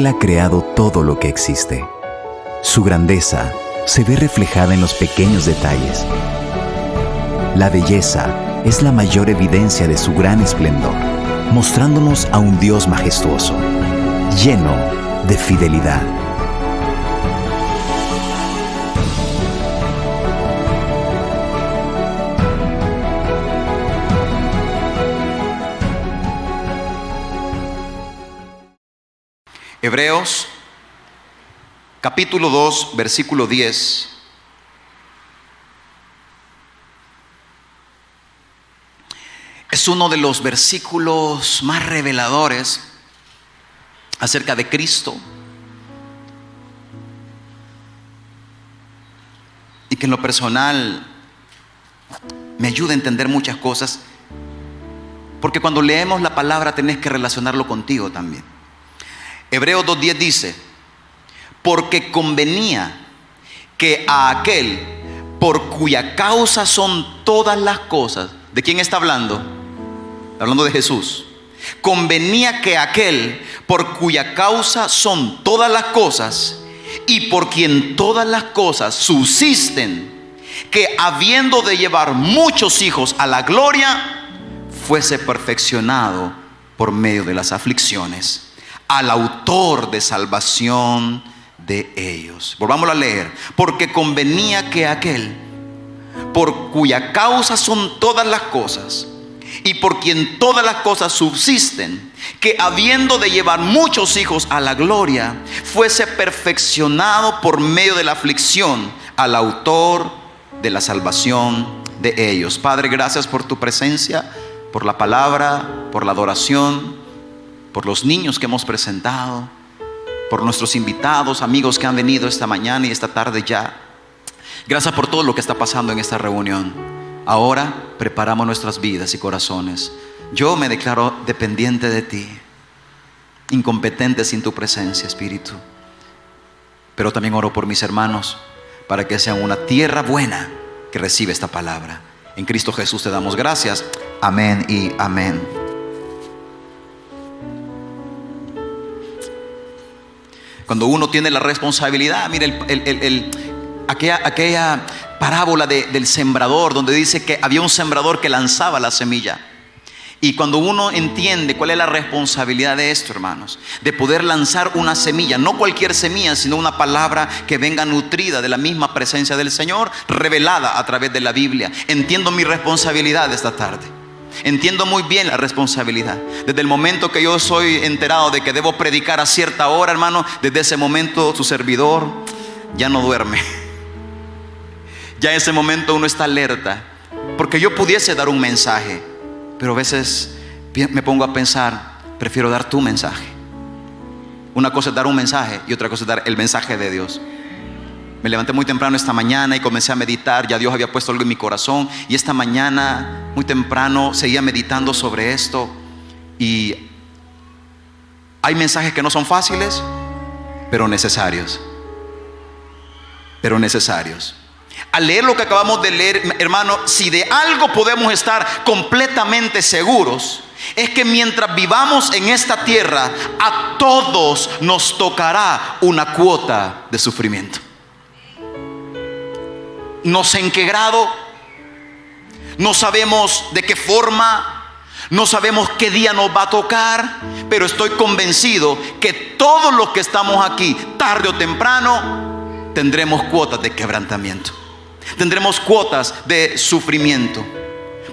Él ha creado todo lo que existe. Su grandeza se ve reflejada en los pequeños detalles. La belleza es la mayor evidencia de su gran esplendor, mostrándonos a un Dios majestuoso, lleno de fidelidad. Hebreos, capítulo 2, versículo 10. Es uno de los versículos más reveladores acerca de Cristo, y que en lo personal me ayuda a entender muchas cosas, porque cuando leemos la palabra tenés que relacionarlo contigo también. Hebreos 2:10 dice: porque convenía que a aquel por cuya causa son todas las cosas. ¿De quién está hablando? Está hablando de Jesús. Convenía que aquel por cuya causa son todas las cosas y por quien todas las cosas subsisten, que habiendo de llevar muchos hijos a la gloria, fuese perfeccionado por medio de las aflicciones, al autor de salvación de ellos. Volvámoslo a leer. Porque convenía que aquel por cuya causa son todas las cosas y por quien todas las cosas subsisten, que habiendo de llevar muchos hijos a la gloria, fuese perfeccionado por medio de la aflicción, al autor de la salvación de ellos. Padre, gracias por tu presencia, por la palabra, por la adoración, por los niños que hemos presentado, por nuestros invitados, amigos que han venido esta mañana y esta tarde ya. Gracias por todo lo que está pasando en esta reunión. Ahora preparamos nuestras vidas y corazones. Yo me declaro dependiente de ti, incompetente sin tu presencia, Espíritu. Pero también oro por mis hermanos, para que sean una tierra buena que recibe esta palabra. En Cristo Jesús te damos gracias. Amén y amén. Cuando uno tiene la responsabilidad, mira aquella parábola del sembrador, donde dice que había un sembrador que lanzaba la semilla. Y cuando uno entiende cuál es la responsabilidad de esto, hermanos, de poder lanzar una semilla, no cualquier semilla, sino una palabra que venga nutrida de la misma presencia del Señor, revelada a través de la Biblia. Entiendo mi responsabilidad esta tarde. Entiendo muy bien la responsabilidad. Desde el momento que yo soy enterado de que debo predicar a cierta hora, hermano, desde ese momento su servidor ya no duerme. Ya en ese momento uno está alerta, porque yo pudiese dar un mensaje, pero a veces me pongo a pensar, prefiero dar tu mensaje. Una cosa es dar un mensaje y otra cosa es dar el mensaje de Dios. Me levanté muy temprano esta mañana y comencé a meditar. Ya Dios había puesto algo en mi corazón, y esta mañana muy temprano seguía meditando sobre esto. Y hay mensajes que no son fáciles, pero necesarios. Al leer lo que acabamos de leer, hermano, si de algo podemos estar completamente seguros, es que mientras vivamos en esta tierra, a todos nos tocará una cuota de sufrimiento. No sé en qué grado, no sabemos de qué forma, no sabemos qué día nos va a tocar, pero estoy convencido que todos los que estamos aquí, tarde o temprano, tendremos cuotas de quebrantamiento, tendremos cuotas de sufrimiento.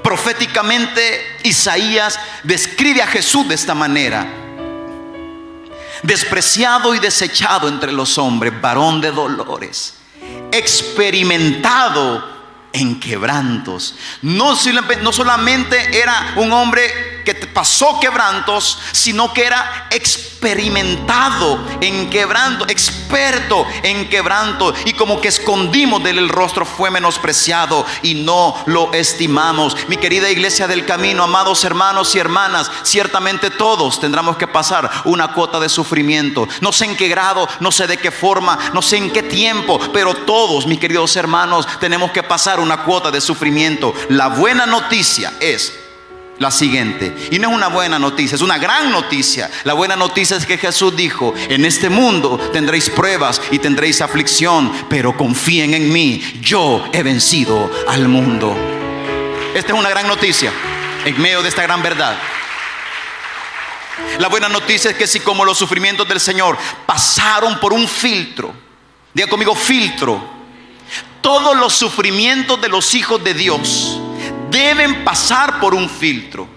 Proféticamente, Isaías describe a Jesús de esta manera: despreciado y desechado entre los hombres, varón de dolores, experimentado en quebrantos. No solamente era un hombre que pasó quebrantos, sino que era experimentado en quebranto, experto en quebranto. Y como que escondimos de él el rostro, fue menospreciado y no lo estimamos. Mi querida iglesia del camino, amados hermanos y hermanas, ciertamente todos tendremos que pasar una cuota de sufrimiento. No sé en qué grado, no sé de qué forma, no sé en qué tiempo, pero todos, mis queridos hermanos, tenemos que pasar una cuota de sufrimiento. La buena noticia es la siguiente. Y no es una buena noticia, es una gran noticia. La buena noticia es que Jesús dijo: en este mundo tendréis pruebas y tendréis aflicción, pero confíen en mí, yo he vencido al mundo. Esta es una gran noticia en medio de esta gran verdad. La buena noticia es que si como los sufrimientos del Señor pasaron por un filtro, diga conmigo, filtro. Todos los sufrimientos de los hijos de Dios deben pasar por un filtro.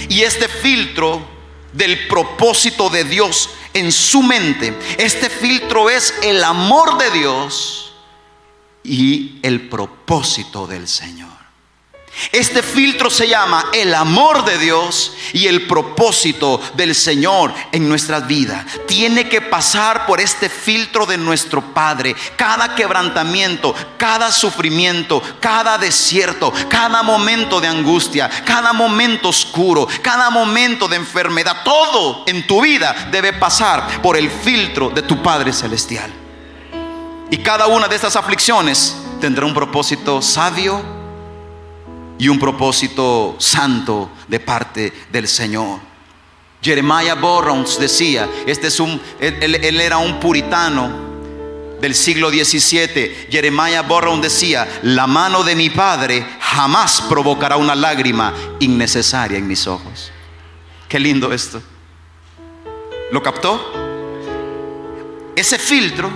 Y este filtro del propósito de Dios en su mente, este filtro es el amor de Dios y el propósito del Señor. Este filtro se llama el amor de Dios y el propósito del Señor en nuestras vidas. Tiene que pasar por este filtro de nuestro Padre. Cada quebrantamiento, cada sufrimiento, cada desierto, cada momento de angustia, cada momento oscuro, cada momento de enfermedad, todo en tu vida debe pasar por el filtro de tu Padre Celestial. Y cada una de estas aflicciones tendrá un propósito sabio y un propósito santo de parte del Señor. Jeremiah Burroughs decía, él era un puritano del siglo XVII. Jeremiah Burroughs decía: la mano de mi Padre jamás provocará una lágrima innecesaria en mis ojos. Qué lindo esto. ¿Lo captó? Ese filtro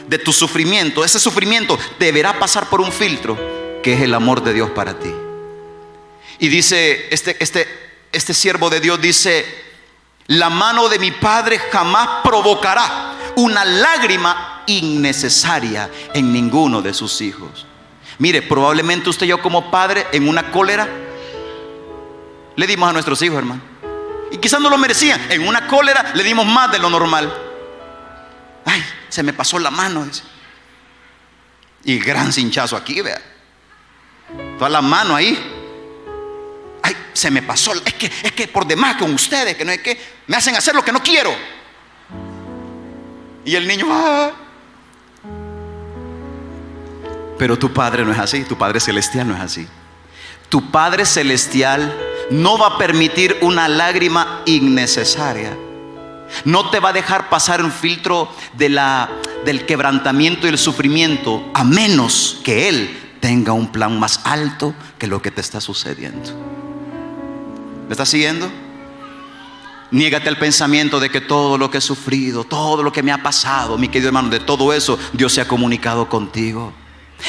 de tu sufrimiento, ese sufrimiento deberá pasar por un filtro que es el amor de Dios para ti. Y dice este siervo de Dios, dice: la mano de mi Padre jamás provocará una lágrima innecesaria en ninguno de sus hijos. Mire, probablemente usted y yo como padre, en una cólera le dimos a nuestros hijos, hermano, y quizás no lo merecían. En una cólera le dimos más de lo normal. Ay, se me pasó la mano, dice. Y gran cinchazo aquí, vea, toda la mano ahí. Ay, se me pasó. Es que por demás con ustedes, que no es que me hacen hacer lo que no quiero. Y el niño, Pero tu Padre no es así. Tu Padre Celestial no es así. Tu Padre Celestial no va a permitir una lágrima innecesaria. No te va a dejar pasar un filtro del quebrantamiento y el sufrimiento, a menos que Él tenga un plan más alto que lo que te está sucediendo. ¿Me estás siguiendo? Niégate al pensamiento de que todo lo que he sufrido, todo lo que me ha pasado, mi querido hermano, de todo eso Dios se ha comunicado contigo.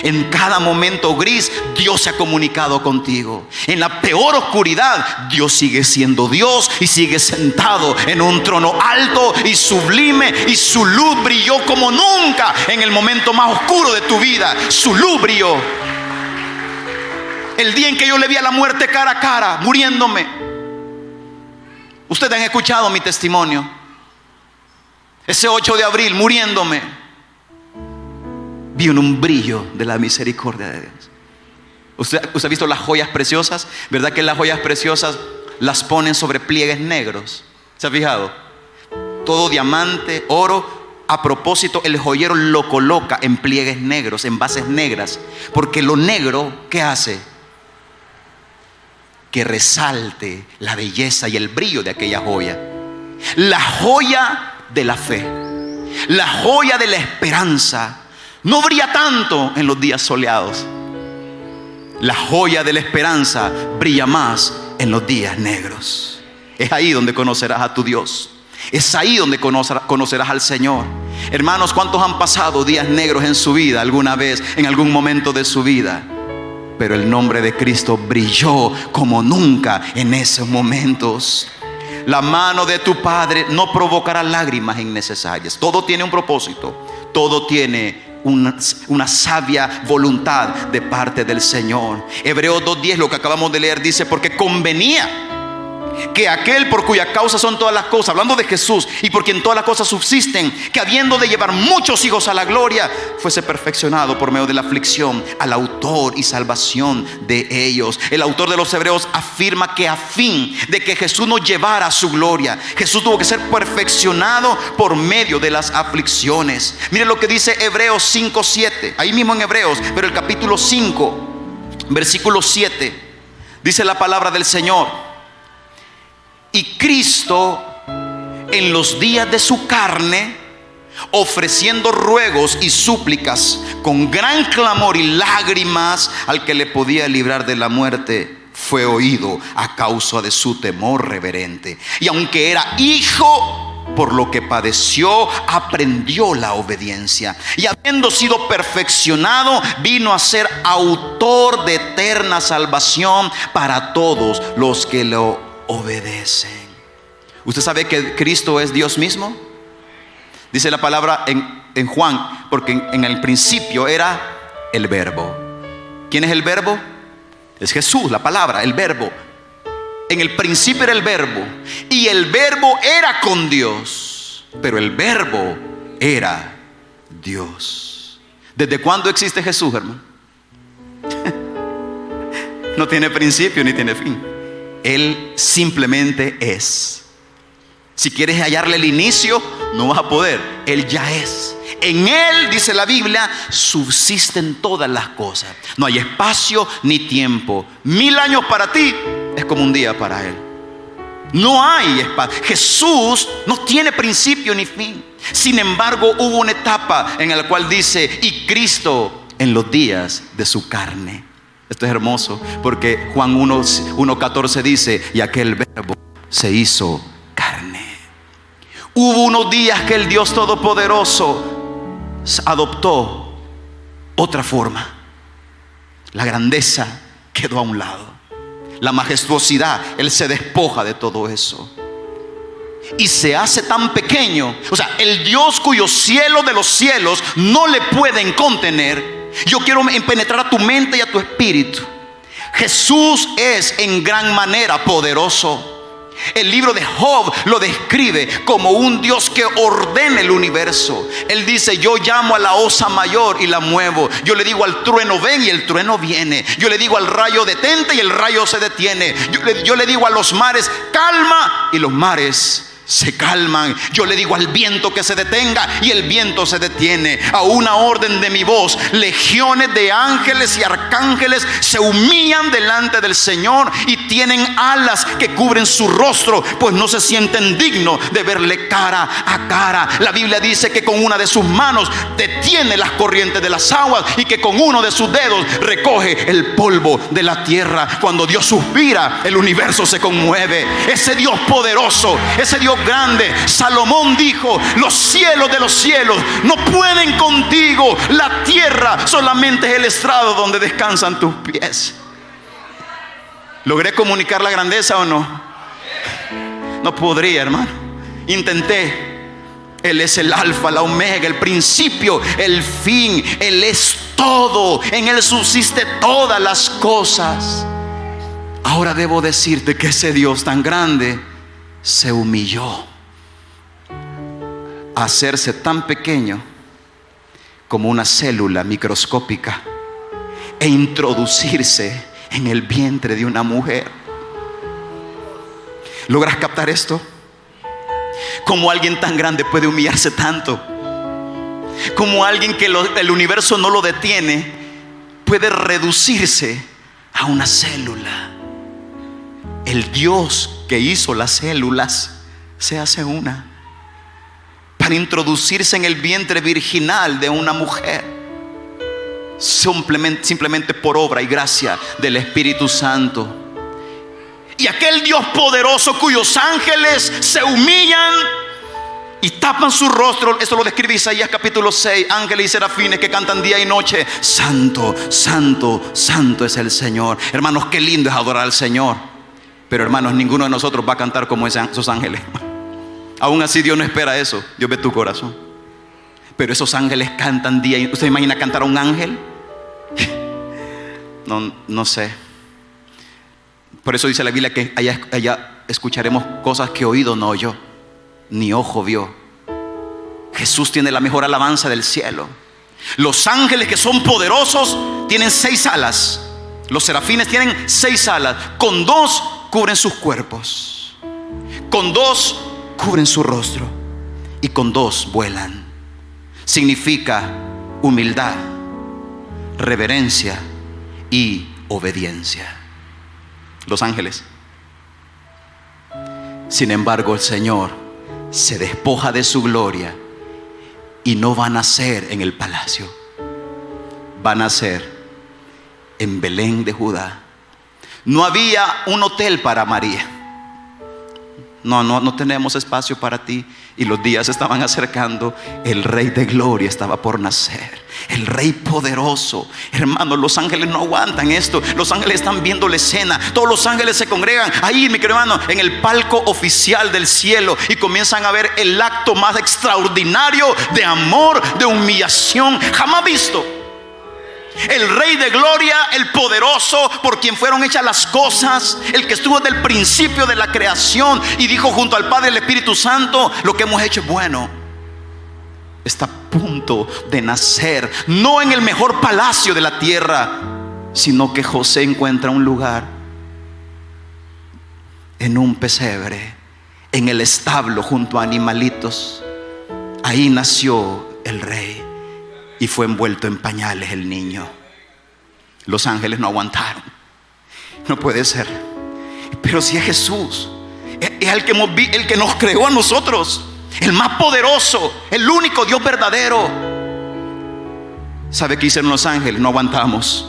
En cada momento gris Dios se ha comunicado contigo. En la peor oscuridad Dios sigue siendo Dios y sigue sentado en un trono alto y sublime, y su luz brilló como nunca en el momento más oscuro de tu vida. Su luz brilló el día en que yo le vi a la muerte cara a cara, muriéndome. Ustedes han escuchado mi testimonio. Ese 8 de abril, muriéndome, vi un brillo de la misericordia de Dios. ¿Usted ha visto las joyas preciosas? ¿Verdad que las joyas preciosas las ponen sobre pliegues negros? ¿Se ha fijado? Todo diamante, oro. A propósito, el joyero lo coloca en pliegues negros, en bases negras, porque lo negro, ¿qué hace? Que resalte la belleza y el brillo de aquella joya. La joya de la fe, la joya de la esperanza, no brilla tanto en los días soleados. La joya de la esperanza brilla más en los días negros. Es ahí donde conocerás a tu Dios. Es ahí donde conocerás al Señor. Hermanos, ¿cuántos han pasado días negros en su vida alguna vez, en algún momento de su vida? Pero el nombre de Cristo brilló como nunca en esos momentos. La mano de tu Padre no provocará lágrimas innecesarias. Todo tiene un propósito. Todo tiene una sabia voluntad de parte del Señor. Hebreos 2:10, lo que acabamos de leer, dice: porque convenía que aquel por cuya causa son todas las cosas, hablando de Jesús, y por quien todas las cosas subsisten, que habiendo de llevar muchos hijos a la gloria, fuese perfeccionado por medio de la aflicción al autor y salvación de ellos. El autor de los Hebreos afirma que a fin de que Jesús nos llevara a su gloria, Jesús tuvo que ser perfeccionado por medio de las aflicciones. Miren lo que dice Hebreos 5:7, ahí mismo en Hebreos, pero el capítulo 5, versículo 7, dice la palabra del Señor: Y Cristo, en los días de su carne, ofreciendo ruegos y súplicas con gran clamor y lágrimas al que le podía librar de la muerte, fue oído a causa de su temor reverente. Y aunque era hijo, por lo que padeció, aprendió la obediencia. Y habiendo sido perfeccionado, vino a ser autor de eterna salvación para todos los que lo obedecen. ¿Usted sabe que Cristo es Dios mismo? Dice la palabra en Juan, porque en el principio era el verbo. ¿Quién es el verbo? Es Jesús, la palabra, el verbo. En el principio era el verbo, y el verbo era con Dios, pero el verbo era Dios. ¿Desde cuándo existe Jesús, hermano? No tiene principio ni tiene fin. Él simplemente es. Si quieres hallarle el inicio, no vas a poder. Él ya es. En Él, dice la Biblia, subsisten todas las cosas. No hay espacio ni tiempo. 1000 años para ti es como un día para Él. No hay espacio. Jesús no tiene principio ni fin. Sin embargo, hubo una etapa en la cual dice: y Cristo en los días de su carne. Esto es hermoso, porque Juan 1:14 dice: y aquel verbo se hizo carne. Hubo unos días que el Dios Todopoderoso adoptó otra forma. La grandeza quedó a un lado. La majestuosidad, Él se despoja de todo eso y se hace tan pequeño. O sea, el Dios cuyos cielos de los cielos no le pueden contener. Yo quiero penetrar a tu mente y a tu espíritu. Jesús es en gran manera poderoso. El libro de Job lo describe como un Dios que ordena el universo. Él dice: yo llamo a la osa mayor y la muevo. Yo le digo al trueno: ven, y el trueno viene. Yo le digo al rayo: detente, y el rayo se detiene. Yo le digo a los mares: calma, y los mares se calman. Yo le digo al viento que se detenga, y el viento se detiene. A una orden de mi voz, legiones de ángeles y arcángeles se humillan delante del Señor, y tienen alas que cubren su rostro, pues no se sienten dignos de verle cara a cara. La Biblia dice que con una de sus manos detiene las corrientes de las aguas, y que con uno de sus dedos recoge el polvo de la tierra. Cuando Dios suspira, el universo se conmueve. Ese Dios poderoso, ese Dios grande. Salomón dijo: los cielos de los cielos no pueden contigo. La tierra solamente es el estrado donde descansan tus pies. ¿Logré comunicar la grandeza o no? No podría, hermano. Intenté. Él es el alfa, la omega, el principio, el fin. Él es todo. En Él subsiste todas las cosas. Ahora debo decirte que ese Dios tan grande se humilló a hacerse tan pequeño como una célula microscópica e introducirse en el vientre de una mujer. ¿Logras captar esto? ¿Cómo alguien tan grande puede humillarse tanto? ¿Cómo alguien que el universo no lo detiene puede reducirse a una célula? El Dios que hizo las células se hace una para introducirse en el vientre virginal de una mujer, simplemente por obra y gracia del Espíritu Santo. Y aquel Dios poderoso cuyos ángeles se humillan y tapan su rostro. Esto lo describe Isaías capítulo 6. Ángeles y serafines que cantan día y noche: santo, santo, santo es el Señor. Hermanos, qué lindo es adorar al Señor. Pero hermanos, ninguno de nosotros va a cantar como esos ángeles. Aún así Dios no espera eso. Dios ve tu corazón. Pero esos ángeles cantan día y... ¿Usted imagina cantar a un ángel? No sé. Por eso dice la Biblia que allá escucharemos cosas que oído no oyó, ni ojo vio. Jesús tiene la mejor alabanza del cielo. Los ángeles, que son poderosos, tienen 6 alas. Los serafines tienen 6 alas. Con 2 cubren sus cuerpos, con 2 cubren su rostro, y con 2 vuelan. Significa humildad, reverencia y obediencia. Los ángeles. Sin embargo, el Señor se despoja de su gloria y no va a nacer en el palacio. Va a nacer en Belén de Judá. No había un hotel para María. No tenemos espacio para ti. Y los días se estaban acercando. El Rey de Gloria estaba por nacer, el Rey poderoso. Hermanos, los ángeles no aguantan esto. Los ángeles están viendo la escena. Todos los ángeles se congregan ahí, mi querido hermano, en el palco oficial del cielo, y comienzan a ver el acto más extraordinario de amor, de humillación jamás visto. El Rey de Gloria, el poderoso, por quien fueron hechas las cosas, el que estuvo desde el principio de la creación y dijo junto al Padre y el Espíritu Santo: lo que hemos hecho es bueno. Está a punto de nacer, no en el mejor palacio de la tierra, sino que José encuentra un lugar en un pesebre, en el establo junto a animalitos. Ahí nació el Rey. Y fue envuelto en pañales el niño. Los ángeles no aguantaron. No puede ser. Pero si es Jesús, es el que nos creó a nosotros, el más poderoso, el único Dios verdadero. ¿Sabe qué hicieron los ángeles? No aguantamos.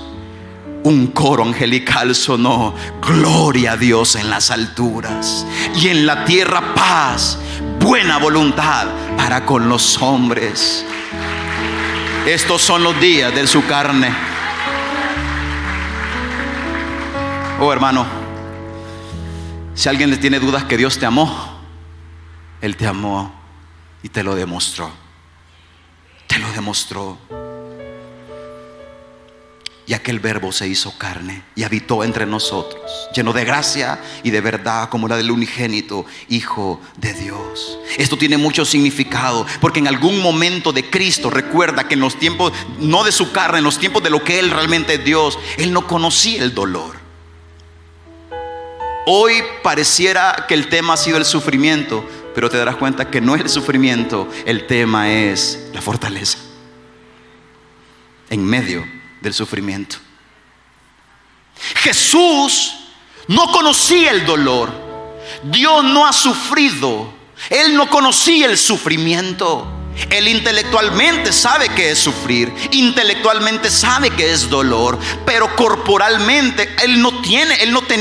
Un coro angelical sonó: gloria a Dios en las alturas, y en la tierra paz, buena voluntad para con los hombres. Estos son los días de su carne. Oh, hermano, si alguien le tiene dudas que Dios te amó, Él te amó y te lo demostró. Te lo demostró. Y aquel Verbo se hizo carne y habitó entre nosotros, lleno de gracia y de verdad, como la del unigénito Hijo de Dios. Esto tiene mucho significado, porque en algún momento de Cristo, recuerda que en los tiempos, no de su carne, en los tiempos de lo que Él realmente es Dios, Él no conocía el dolor. Hoy pareciera que el tema ha sido el sufrimiento, pero te darás cuenta que no es el sufrimiento, el tema es la fortaleza en medio del sufrimiento. Jesús no conocía el dolor. Dios no ha sufrido. Él no conocía el sufrimiento. Él intelectualmente sabe que es sufrir, intelectualmente sabe que es dolor, pero corporalmente Él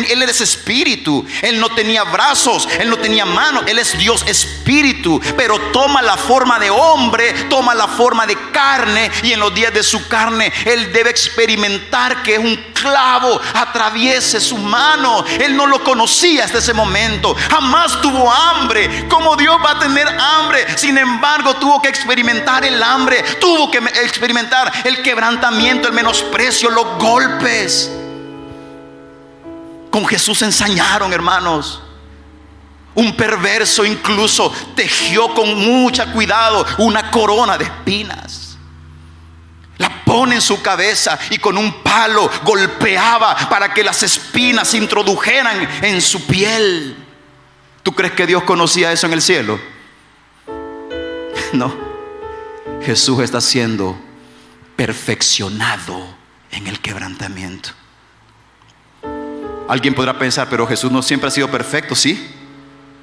Él es espíritu. Él no tenía brazos, Él no tenía manos. Él es Dios espíritu, pero toma la forma de hombre, toma la forma de carne, y en los días de su carne Él debe experimentar que un clavo atraviese su mano. Él no lo conocía hasta ese momento. Jamás tuvo hambre. ¿Cómo Dios va a tener hambre? Sin embargo, tuvo que experimentar el hambre, tuvo que experimentar el quebrantamiento, el menosprecio, los golpes. Con Jesús ensañaron, hermanos. Un perverso incluso tejió con mucho cuidado una corona de espinas. La pone en su cabeza y con un palo golpeaba para que las espinas se introdujeran en su piel. ¿Tú crees que Dios conocía eso en el cielo? No. Jesús está siendo perfeccionado en el quebrantamiento. Alguien podrá pensar: pero Jesús no siempre ha sido perfecto. Sí,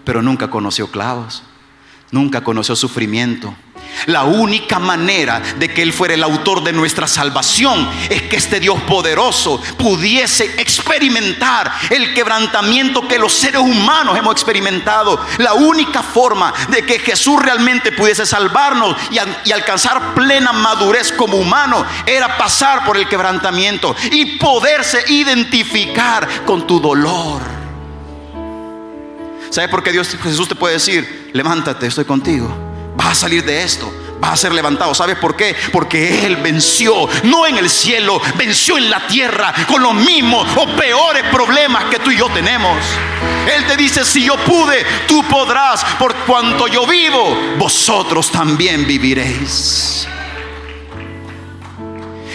pero nunca conoció clavos, nunca conoció sufrimiento. La única manera de que Él fuera el autor de nuestra salvación es que este Dios poderoso pudiese experimentar el quebrantamiento que los seres humanos hemos experimentado. La única forma de que Jesús realmente pudiese salvarnos y alcanzar plena madurez como humano era pasar por el quebrantamiento y poderse identificar con tu dolor. ¿Sabes por qué Jesús te puede decir: levántate, estoy contigo, vas a salir de esto, vas a ser levantado? ¿Sabes por qué? Porque Él venció, no en el cielo, venció en la tierra con los mismos o peores problemas que tú y yo tenemos. Él te dice: si yo pude, tú podrás. Por cuanto yo vivo, vosotros también viviréis.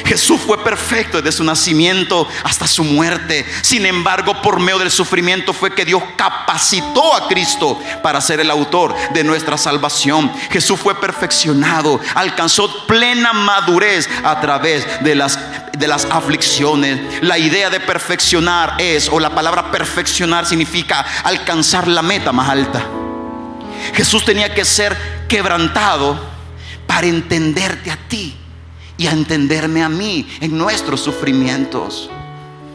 Jesús fue perfecto desde su nacimiento hasta su muerte. Sin embargo, por medio del sufrimiento fue que Dios capacitó a Cristo para ser el autor de nuestra salvación. Jesús fue perfeccionado, alcanzó plena madurez a través de las aflicciones. La idea de perfeccionar o la palabra perfeccionar significa alcanzar la meta más alta. Jesús tenía que ser quebrantado para entenderte a ti y a entenderme a mí en nuestros sufrimientos.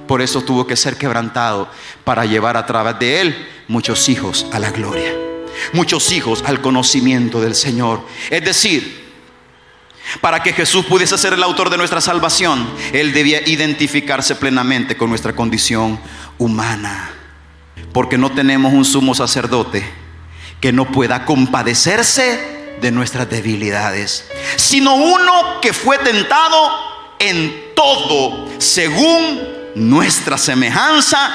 Por eso tuvo que ser quebrantado, para llevar a través de él muchos hijos a la gloria, muchos hijos al conocimiento del Señor. Es decir, para que Jesús pudiese ser el autor de nuestra salvación, él debía identificarse plenamente con nuestra condición humana. Porque no tenemos un sumo sacerdote que no pueda compadecerse de nuestras debilidades, sino uno que fue tentado en todo según nuestra semejanza,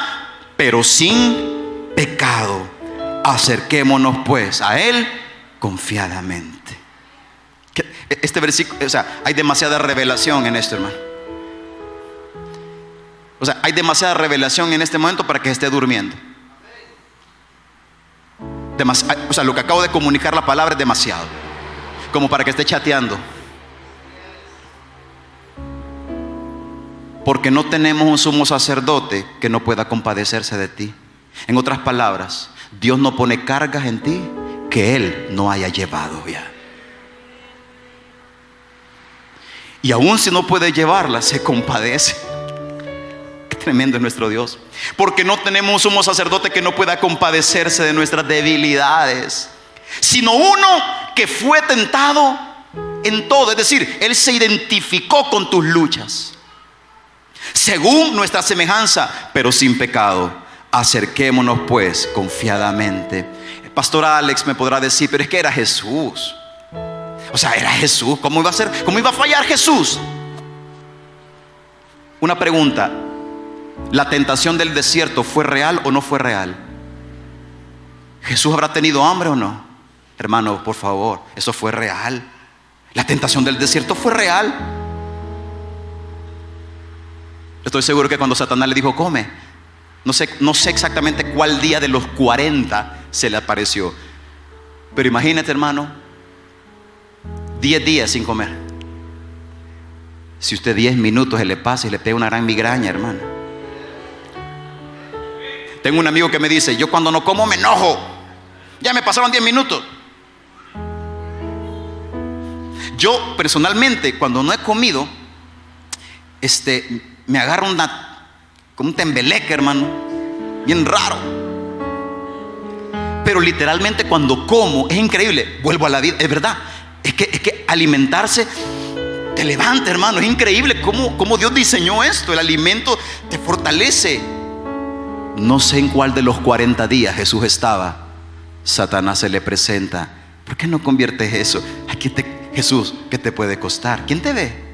pero sin pecado. Acerquémonos pues a él confiadamente. Este versículo, hay demasiada revelación en esto, hermano. Hay demasiada revelación en este momento para que esté durmiendo. Lo que acabo de comunicar, la palabra, es demasiado, como para que esté chateando. Porque no tenemos un sumo sacerdote que no pueda compadecerse de ti. En otras palabras, Dios no pone cargas en ti que Él no haya llevado ya. Y aun si no puede llevarlas, se compadece. Qué tremendo es nuestro Dios. Porque no tenemos un sumo sacerdote que no pueda compadecerse de nuestras debilidades, sino uno que fue tentado en todo. Es decir, Él se identificó con tus luchas, según nuestra semejanza, pero sin pecado. Acerquémonos pues confiadamente. El pastor Alex me podrá decir: pero es que era Jesús. Era Jesús. ¿Cómo iba a ser? ¿Cómo iba a fallar Jesús? Una pregunta: ¿la tentación del desierto fue real o no fue real? ¿Jesús habrá tenido hambre o no? Hermano, por favor, eso fue real. La tentación del desierto fue real. Estoy seguro que cuando Satanás le dijo: come, no sé exactamente cuál día de los 40 se le apareció, pero imagínate, hermano, 10 días sin comer. Si usted 10 minutos se le pasa y le pega una gran migraña, hermano. Tengo un amigo que me dice: yo cuando no como me enojo. Ya me pasaron 10 minutos. Yo personalmente, cuando no he comido, me agarra como un tembeleque, hermano, bien raro. Pero literalmente cuando como, es increíble, vuelvo a la vida. Es verdad, es que alimentarse te levanta, hermano. Es increíble cómo Dios diseñó esto. El alimento te fortalece. No sé en cuál de los 40 días Jesús estaba. Satanás se le presenta: ¿por qué no conviertes eso? Jesús, ¿qué te puede costar? ¿Quién te ve?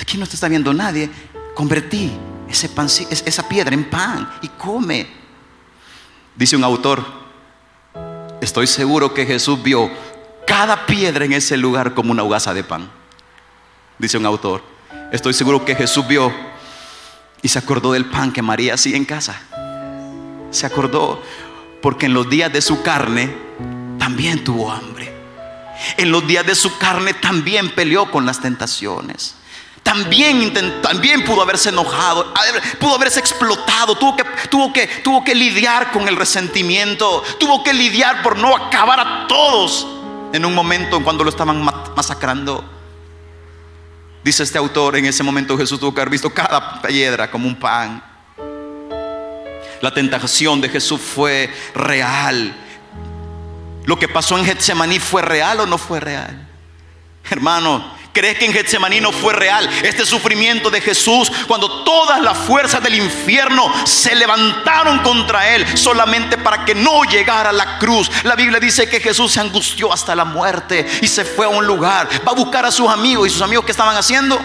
Aquí no te está viendo nadie. Convertí esa piedra en pan y come. Dice un autor: estoy seguro que Jesús vio cada piedra en ese lugar como una hogaza de pan. Dice un autor: estoy seguro que Jesús vio y se acordó del pan que María hacía en casa. Se acordó, porque en los días de su carne también tuvo hambre. En los días de su carne también peleó con las tentaciones. También pudo haberse enojado, pudo haberse explotado, tuvo que lidiar con el resentimiento, tuvo que lidiar por no acabar a todos en un momento en cuando lo estaban masacrando. Dice este autor: en ese momento Jesús tuvo que haber visto cada piedra como un pan. La tentación de Jesús fue real. Lo que pasó en Getsemaní, ¿fue real o no fue real? Hermano, ¿crees que en Getsemaní no fue real este sufrimiento de Jesús, cuando todas las fuerzas del infierno se levantaron contra él solamente para que no llegara a la cruz? La Biblia dice que Jesús se angustió hasta la muerte y se fue a un lugar, va a buscar a sus amigos. ¿Y sus amigos qué estaban haciendo?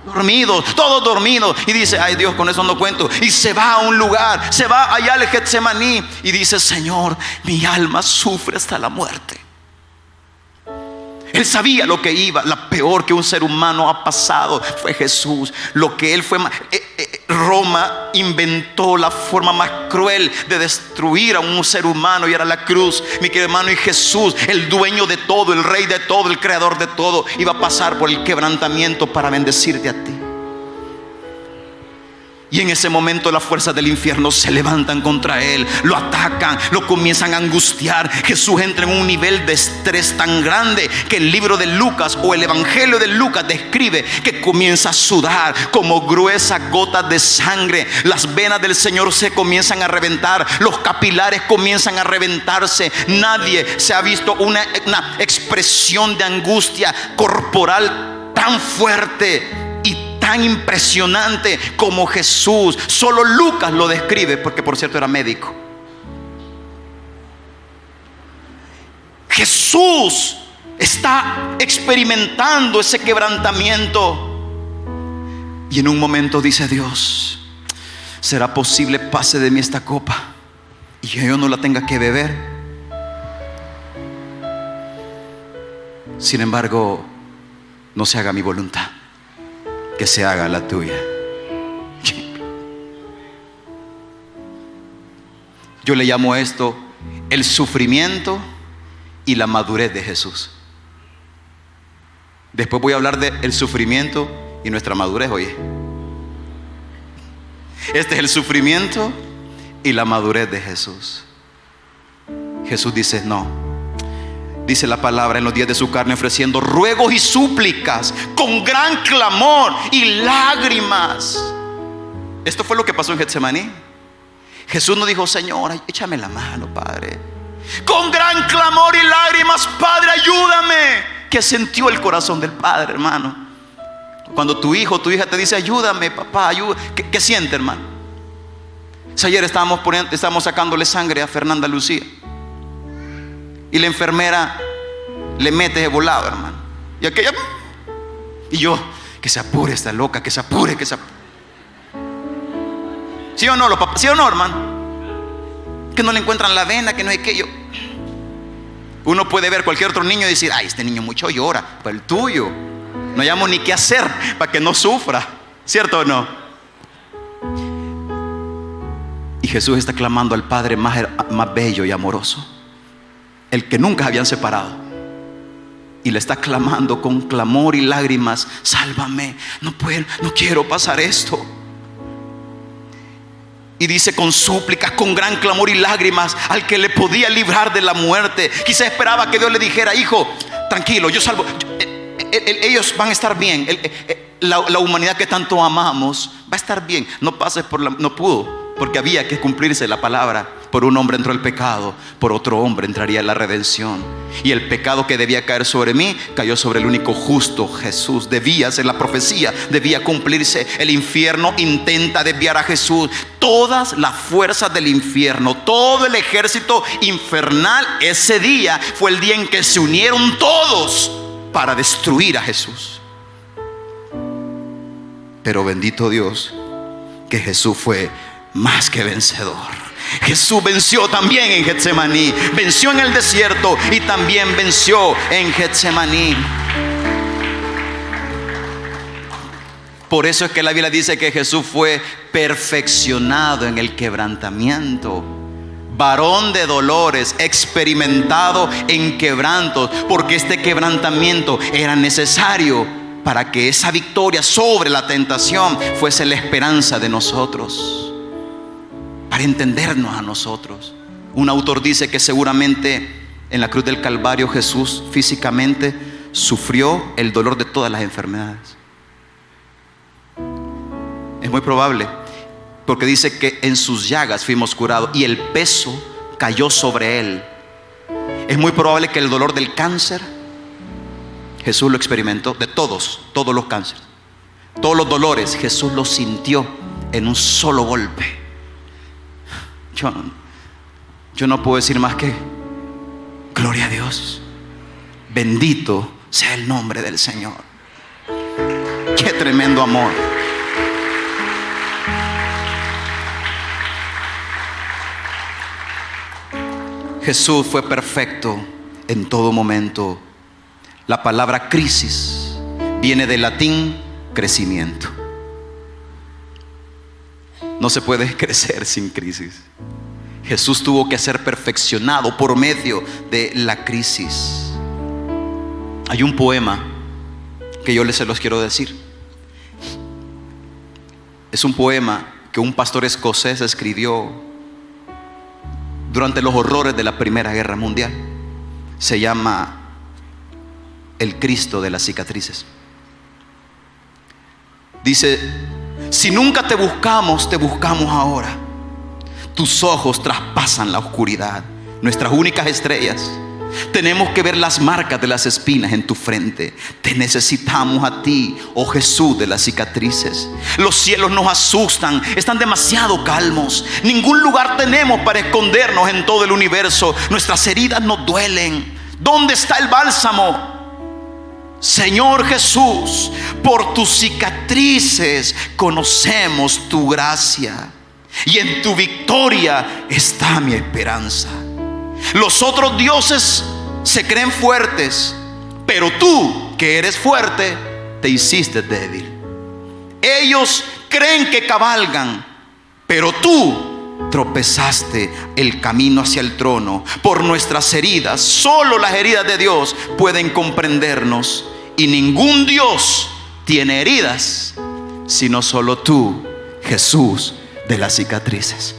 Dormidos, todos dormidos. Y dice: ay Dios, con eso no cuento. Y se va a un lugar, se va allá al Getsemaní y dice: Señor, mi alma sufre hasta la muerte. Él sabía lo que iba. La peor que un ser humano ha pasado fue Jesús. Lo que él fue. Roma inventó la forma más cruel de destruir a un ser humano, y era la cruz, mi querido hermano. Y Jesús, el dueño de todo, el rey de todo, el creador de todo, iba a pasar por el quebrantamiento para bendecirte a ti. Y en ese momento las fuerzas del infierno se levantan contra él, lo atacan, lo comienzan a angustiar. Jesús entra en un nivel de estrés tan grande que el libro de Lucas o el Evangelio de Lucas describe que comienza a sudar como gruesas gotas de sangre. Las venas del Señor se comienzan a reventar, los capilares comienzan a reventarse. Nadie se ha visto una expresión de angustia corporal tan fuerte tan impresionante como Jesús. Solo Lucas lo describe, porque por cierto era médico. Jesús está experimentando ese quebrantamiento y en un momento dice: Dios, ¿será posible pase de mí esta copa y yo no la tenga que beber? Sin embargo, no se haga mi voluntad, que se haga la tuya. Yo le llamo esto el sufrimiento y la madurez de Jesús. Después voy a hablar del sufrimiento y nuestra madurez. Oye, este es el sufrimiento y la madurez de Jesús. Jesús dice: no. Dice la palabra, en los días de su carne ofreciendo ruegos y súplicas con gran clamor y lágrimas. Esto fue lo que pasó en Getsemaní. Jesús no dijo: Señor, échame la mano, Padre. Con gran clamor y lágrimas: Padre, ayúdame. ¿Qué sintió el corazón del Padre, hermano? Cuando tu hijo o tu hija te dice: ayúdame, papá, ayúdame. ¿Qué siente, hermano? Ayer estábamos sacándole sangre a Fernanda Lucía y la enfermera le mete de volado, hermano. Y aquella, y yo: que se apure esta loca, que se apure, que se apure. ¿Sí o no, los papás? ¿Sí o no, hermano? Que no le encuentran la vena, que no hay que yo. Uno puede ver cualquier otro niño y decir: ay, este niño mucho llora. Pero el tuyo, no hayamos ni qué hacer para que no sufra. ¿Cierto o no? Y Jesús está clamando al Padre más bello y amoroso, el que nunca habían separado, y le está clamando con clamor y lágrimas: sálvame, no puedo, no quiero pasar esto. Y dice con súplicas, con gran clamor y lágrimas, al que le podía librar de la muerte. Quizá esperaba que Dios le dijera: hijo, tranquilo, yo salvo, ellos van a estar bien, la humanidad que tanto amamos va a estar bien. No pases por la... No pudo, porque había que cumplirse la palabra. Por un hombre entró el pecado, por otro hombre entraría la redención. Y el pecado que debía caer sobre mí cayó sobre el único justo, Jesús. Debía ser la profecía, debía cumplirse. El infierno intenta desviar a Jesús. Todas las fuerzas del infierno, todo el ejército infernal, ese día fue el día en que se unieron todos para destruir a Jesús. Pero bendito Dios, que Jesús fue más que vencedor. Jesús venció también en Getsemaní, venció en el desierto y también venció en Getsemaní. Por eso es que la Biblia dice que Jesús fue perfeccionado en el quebrantamiento, varón de dolores, experimentado en quebrantos, porque este quebrantamiento era necesario para que esa victoria sobre la tentación fuese la esperanza de nosotros, para entendernos a nosotros. Un autor dice que seguramente en la cruz del Calvario Jesús físicamente sufrió el dolor de todas las enfermedades. Es muy probable, porque dice que en sus llagas fuimos curados y el peso cayó sobre él. Es muy probable que el dolor del cáncer Jesús lo experimentó, de todos los cánceres, todos los dolores Jesús los sintió en un solo golpe. Yo no puedo decir más que gloria a Dios, bendito sea el nombre del Señor. Qué tremendo amor. Jesús fue perfecto en todo momento. La palabra crisis viene del latín crecimiento. No se puede crecer sin crisis. Jesús tuvo que ser perfeccionado por medio de la crisis. Hay un poema que yo se los quiero decir. Es un poema que un pastor escocés escribió durante los horrores de la Primera Guerra Mundial. Se llama El Cristo de las cicatrices. Dice: si nunca te buscamos ahora. Tus ojos traspasan la oscuridad, nuestras únicas estrellas. Tenemos que ver las marcas de las espinas en tu frente. Te necesitamos a ti, oh Jesús de las cicatrices. Los cielos nos asustan, están demasiado calmos. Ningún lugar tenemos para escondernos en todo el universo. Nuestras heridas nos duelen. ¿Dónde está el bálsamo? Señor Jesús, por tus cicatrices conocemos tu gracia, y en tu victoria está mi esperanza. Los otros dioses se creen fuertes, pero tú, que eres fuerte, te hiciste débil. Ellos creen que cabalgan, pero tú tropezaste el camino hacia el trono. Por nuestras heridas, solo las heridas de Dios pueden comprendernos, y ningún Dios tiene heridas sino solo tú, Jesús de las cicatrices.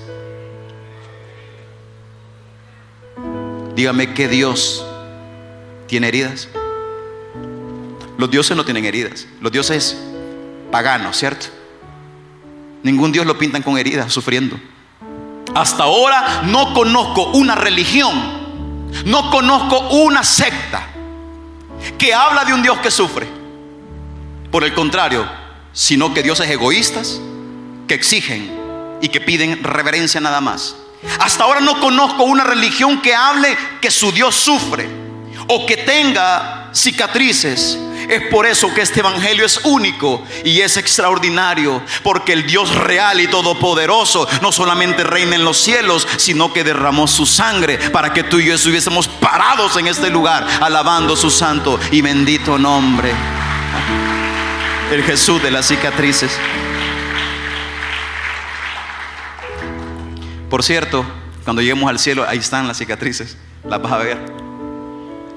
Dígame, ¿qué Dios tiene heridas? Los dioses no tienen heridas. Los dioses paganos, ¿cierto? Ningún Dios lo pintan con heridas, sufriendo. Hasta ahora no conozco una religión, no conozco una secta que habla de un Dios que sufre. Por el contrario, sino que dioses egoístas que exigen y que piden reverencia nada más. Hasta ahora no conozco una religión que hable que su Dios sufre o que tenga cicatrices. Es por eso que este evangelio es único y es extraordinario, porque el Dios real y todopoderoso no solamente reina en los cielos, sino que derramó su sangre para que tú y yo estuviésemos parados en este lugar alabando su santo y bendito nombre. El Jesús de las cicatrices. Por cierto, cuando lleguemos al cielo, ahí están las cicatrices. Las vas a ver.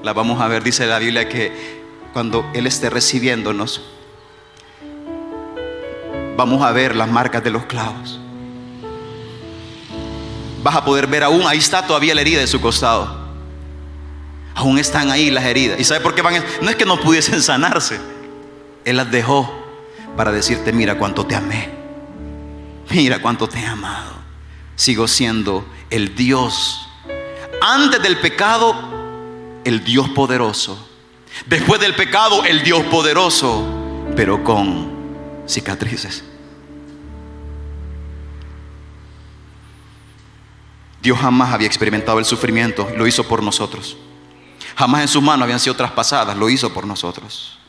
Las vamos a ver. Dice la Biblia que cuando Él esté recibiéndonos, vamos a ver las marcas de los clavos. Vas a poder ver aún, ahí está todavía la herida de su costado. Aún están ahí las heridas. ¿Y sabe por qué van? No es que no pudiesen sanarse. Él las dejó para decirte: mira cuánto te amé, mira cuánto te he amado. Sigo siendo el Dios. Antes del pecado, el Dios poderoso. Después del pecado, el Dios poderoso, pero con cicatrices. Dios jamás había experimentado el sufrimiento y lo hizo por nosotros. Jamás en sus manos habían sido traspasadas, lo hizo por nosotros.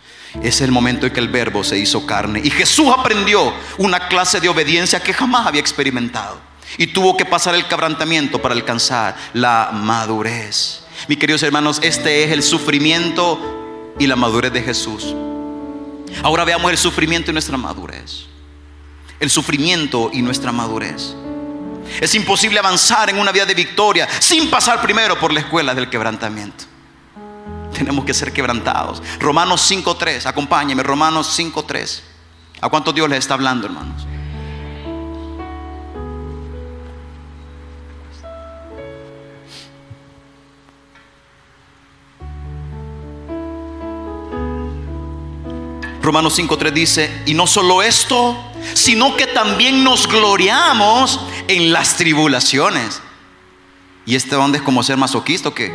Es el momento en que el Verbo se hizo carne y Jesús aprendió una clase de obediencia que jamás había experimentado, y tuvo que pasar el quebrantamiento para alcanzar la madurez. Mis queridos hermanos, este es el sufrimiento y la madurez de Jesús. Ahora veamos el sufrimiento y nuestra madurez. El sufrimiento y nuestra madurez. Es imposible avanzar en una vida de victoria sin pasar primero por la escuela del quebrantamiento. Tenemos que ser quebrantados. Romanos 5:3, acompáñenme. Romanos 5:3. ¿A cuántos Dios les está hablando, hermanos? Romanos 5:3 dice: y no solo esto, sino que también nos gloriamos en las tribulaciones. ¿Y este dónde es como ser masoquista o qué?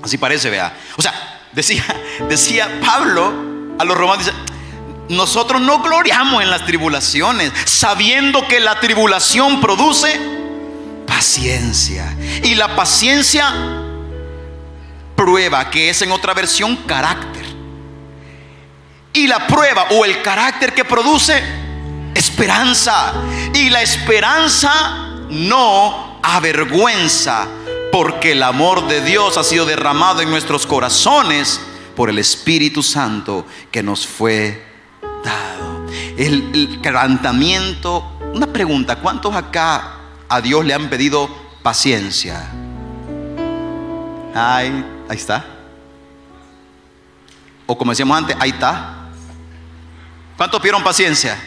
Así parece, vea. O sea, decía Pablo a los romanos, dice: nosotros no gloriamos en las tribulaciones, sabiendo que la tribulación produce paciencia, y la paciencia prueba, que es en otra versión carácter. Y la prueba o el carácter que produce esperanza. Y la esperanza no avergüenza, porque el amor de Dios ha sido derramado en nuestros corazones por el Espíritu Santo que nos fue dado. El quebrantamiento. Una pregunta: ¿cuántos acá a Dios le han pedido paciencia? Ahí está. O como decíamos antes, ahí está. ¿Cuántos pidieron paciencia?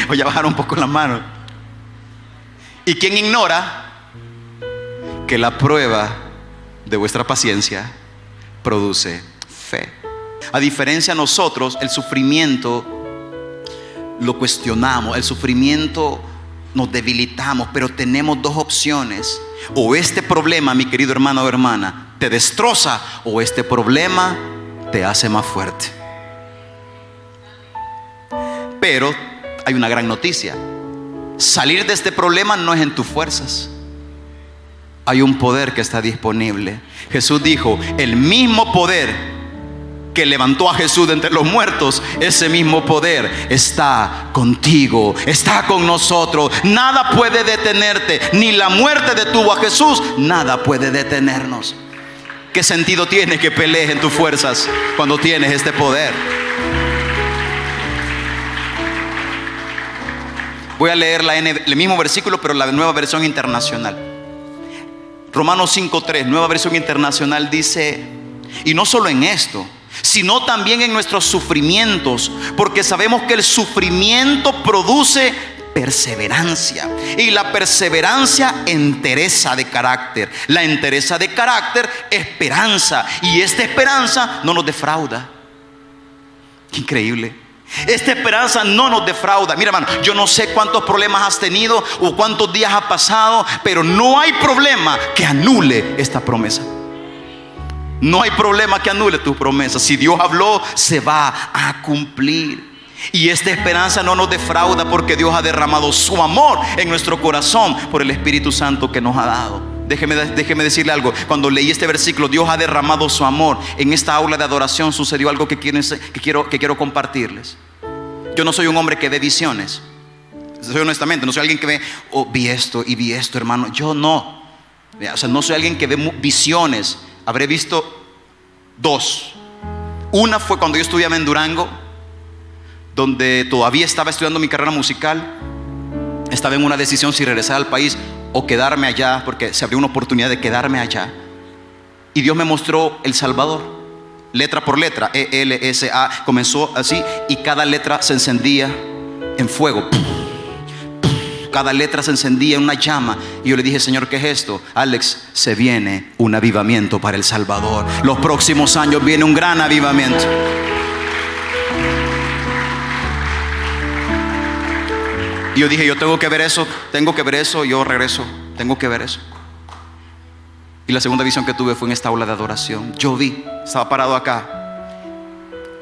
Voy a bajar un poco la mano. ¿Y quién ignora que la prueba de vuestra paciencia produce fe? A diferencia de nosotros, el sufrimiento lo cuestionamos, el sufrimiento nos debilitamos, pero tenemos dos opciones. O este problema, mi querido hermano o hermana, te destroza, o este problema te hace más fuerte. Pero hay una gran noticia: salir de este problema no es en tus fuerzas. Hay un poder que está disponible. Jesús dijo: el mismo poder que levantó a Jesús de entre los muertos, ese mismo poder está contigo, está con nosotros. Nada puede detenerte. Ni la muerte detuvo a Jesús, nada puede detenernos. ¿Qué sentido tiene que pelees en tus fuerzas cuando tienes este poder? Voy a leer el mismo versículo, pero la nueva versión internacional. Romanos 5:3, nueva versión internacional, dice: y no solo en esto, sino también en nuestros sufrimientos, porque sabemos que el sufrimiento produce perseverancia, y la perseverancia entereza de carácter, la entereza de carácter esperanza, y esta esperanza no nos defrauda. Increíble. Esta esperanza no nos defrauda. Mira, hermano, yo no sé cuántos problemas has tenido o cuántos días has pasado, pero no hay problema que anule esta promesa. No hay problema que anule tu promesa. Si Dios habló, se va a cumplir. Y esta esperanza no nos defrauda, porque Dios ha derramado su amor en nuestro corazón por el Espíritu Santo que nos ha dado. Déjeme decirle algo. Cuando leí este versículo, Dios ha derramado su amor, en esta aula de adoración sucedió algo que quiero compartirles. Yo no soy un hombre que ve visiones. Soy honestamente, no soy alguien que ve: oh, vi esto, hermano. Yo no. O sea, no soy alguien que ve visiones. Habré visto dos. Una fue cuando yo estudiaba en Durango, donde todavía estaba estudiando mi carrera musical. Estaba en una decisión si regresar al país o quedarme allá, porque se abrió una oportunidad de quedarme allá. Y Dios me mostró El Salvador, letra por letra, ELSA. Comenzó así, y cada letra se encendía en fuego. Cada letra se encendía en una llama. Y yo le dije: Señor, ¿qué es esto? Alex, se viene un avivamiento para El Salvador. Los próximos años viene un gran avivamiento. Y yo dije: yo tengo que ver eso, yo regreso, tengo que ver eso. Y la segunda visión que tuve fue en esta aula de adoración. Yo estaba parado acá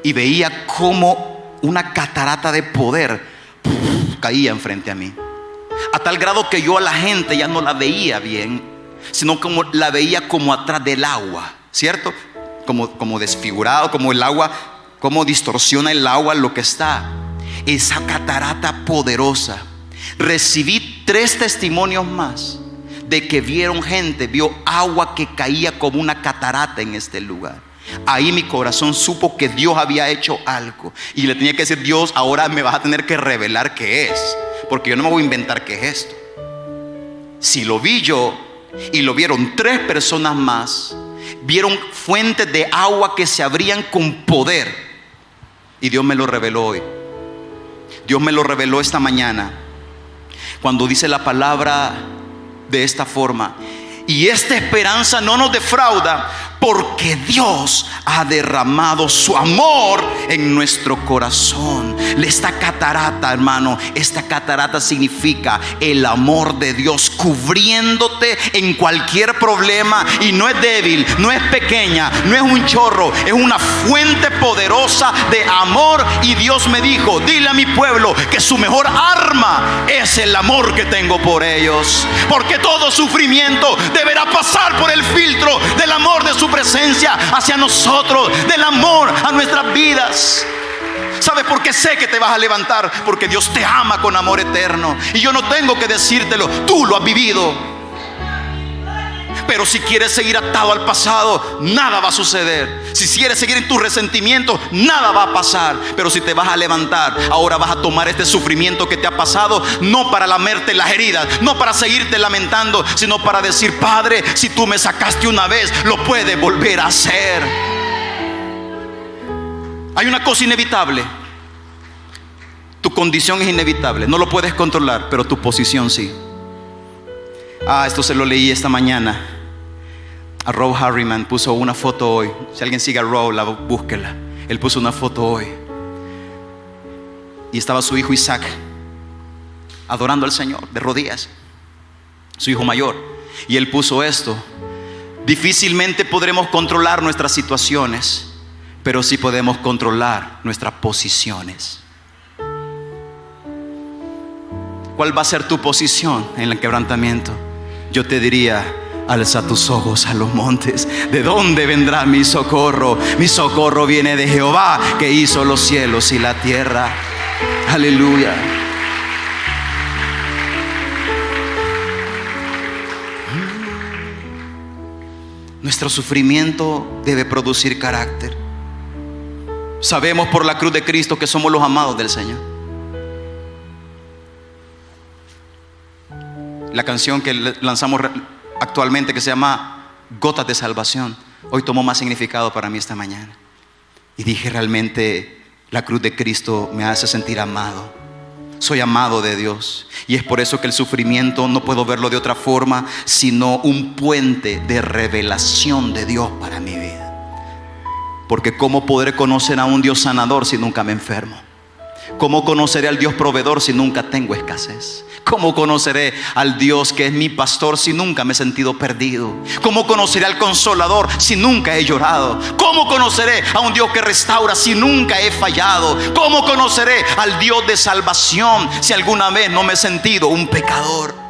y veía cómo una catarata de poder caía enfrente a mí, a tal grado que yo a la gente ya no la veía bien, sino como la veía como atrás del agua, ¿cierto? Como desfigurado, como el agua, como distorsiona el agua lo que está. Esa catarata poderosa. Recibí 3 testimonios más de que vio agua que caía como una catarata en este lugar. Ahí mi corazón supo que Dios había hecho algo, y le tenía que decir: Dios, ahora me vas a tener que revelar qué es, porque yo no me voy a inventar qué es esto. Si lo vi yo y lo vieron 3 personas más, vieron fuentes de agua que se abrían con poder, y Dios me lo reveló hoy. Dios me lo reveló esta mañana, cuando dice la palabra de esta forma: y esta esperanza no nos defrauda, porque Dios ha derramado su amor en nuestro corazón. Esta catarata, hermano, esta catarata significa el amor de Dios cubriéndote en cualquier problema. Y no es débil, no es pequeña, no es un chorro, es una fuente poderosa de amor. Y Dios me dijo: dile a mi pueblo que su mejor arma es el amor que tengo por ellos, porque todo sufrimiento deberá pasar por el filtro del amor de su presencia hacia nosotros, del amor a nuestras vidas. ¿Sabes por qué sé que te vas a levantar? Porque Dios te ama con amor eterno, y yo no tengo que decírtelo, tú lo has vivido. Pero si quieres seguir atado al pasado, nada va a suceder. Si quieres seguir en tus resentimientos, nada va a pasar. Pero si te vas a levantar, ahora vas a tomar este sufrimiento que te ha pasado, no para lamerte las heridas, no para seguirte lamentando, sino para decir: Padre, si tú me sacaste una vez, lo puedes volver a hacer. Hay una cosa inevitable: tu Tu condición es inevitable, no lo puedes controlar, pero tu posición sí. Esto se lo leí esta mañana. A Rob Harriman puso una foto hoy. Si alguien sigue a Rob, búsquela. Él puso una foto hoy. Y estaba su hijo Isaac adorando al Señor de rodillas, su hijo mayor. Y él puso esto: difícilmente podremos controlar nuestras situaciones, pero sí podemos controlar nuestras posiciones. ¿Cuál va a ser tu posición en el quebrantamiento? Yo te diría: alza tus ojos a los montes. ¿De dónde vendrá mi socorro? Mi socorro viene de Jehová, que hizo los cielos y la tierra. Aleluya. Nuestro sufrimiento debe producir carácter. Sabemos por la cruz de Cristo que somos los amados del Señor. La canción que lanzamos actualmente, que se llama Gotas de Salvación, hoy tomó más significado para mí esta mañana. Y dije: realmente la cruz de Cristo me hace sentir amado. Soy amado de Dios. Y es por eso que el sufrimiento no puedo verlo de otra forma, sino un puente de revelación de Dios para mi vida. Porque ¿cómo podré conocer a un Dios sanador si nunca me enfermo? ¿Cómo conoceré al Dios proveedor si nunca tengo escasez? ¿Cómo conoceré al Dios que es mi pastor si nunca me he sentido perdido? ¿Cómo conoceré al Consolador si nunca he llorado? ¿Cómo conoceré a un Dios que restaura si nunca he fallado? ¿Cómo conoceré al Dios de salvación si alguna vez no me he sentido un pecador?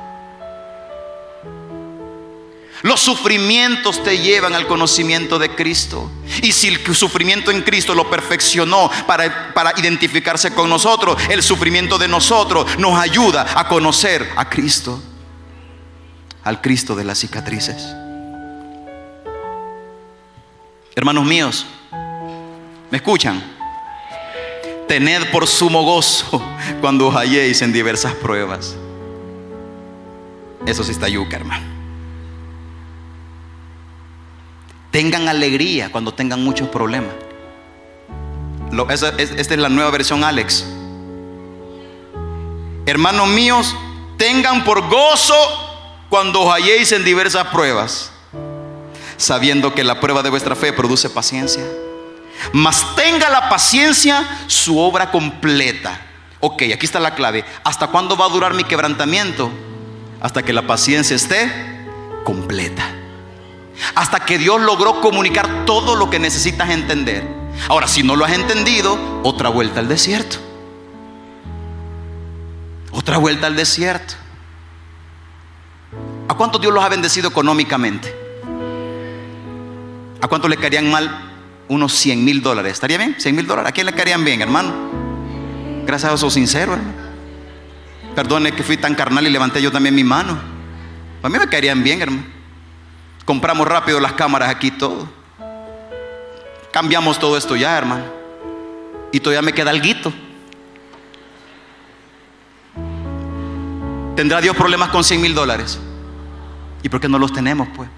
Los sufrimientos te llevan al conocimiento de Cristo. Y si el sufrimiento en Cristo lo perfeccionó para identificarse con nosotros, el sufrimiento de nosotros nos ayuda a conocer a Cristo, al Cristo de las cicatrices. Hermanos míos, ¿me escuchan? Tened por sumo gozo cuando os halléis en diversas pruebas. Eso sí está yuca, hermano. Tengan alegría cuando tengan muchos problemas. Esta es la nueva versión Alex. Hermanos míos, tengan por gozo cuando os halléis en diversas pruebas, sabiendo que la prueba de vuestra fe produce paciencia. Mas tenga la paciencia su obra completa. Ok, aquí está la clave. ¿Hasta cuándo va a durar mi quebrantamiento? Hasta que la paciencia esté completa. Hasta que Dios logró comunicar todo lo que necesitas entender. Ahora, si no lo has entendido, otra vuelta al desierto. Otra vuelta al desierto. ¿A cuántos Dios los ha bendecido económicamente? ¿A cuántos le caerían mal unos $100,000? ¿Estaría bien? $100,000. ¿A quién le caerían bien, hermano? Gracias a Dios, soy sincero, hermano. Perdone que fui tan carnal y levanté yo también mi mano. A mí me caerían bien, hermano. Compramos rápido las cámaras aquí, todo. Cambiamos todo esto ya, hermano. Y todavía me queda alguito. ¿Tendrá Dios problemas con $100,000? ¿Y por qué no los tenemos, pues?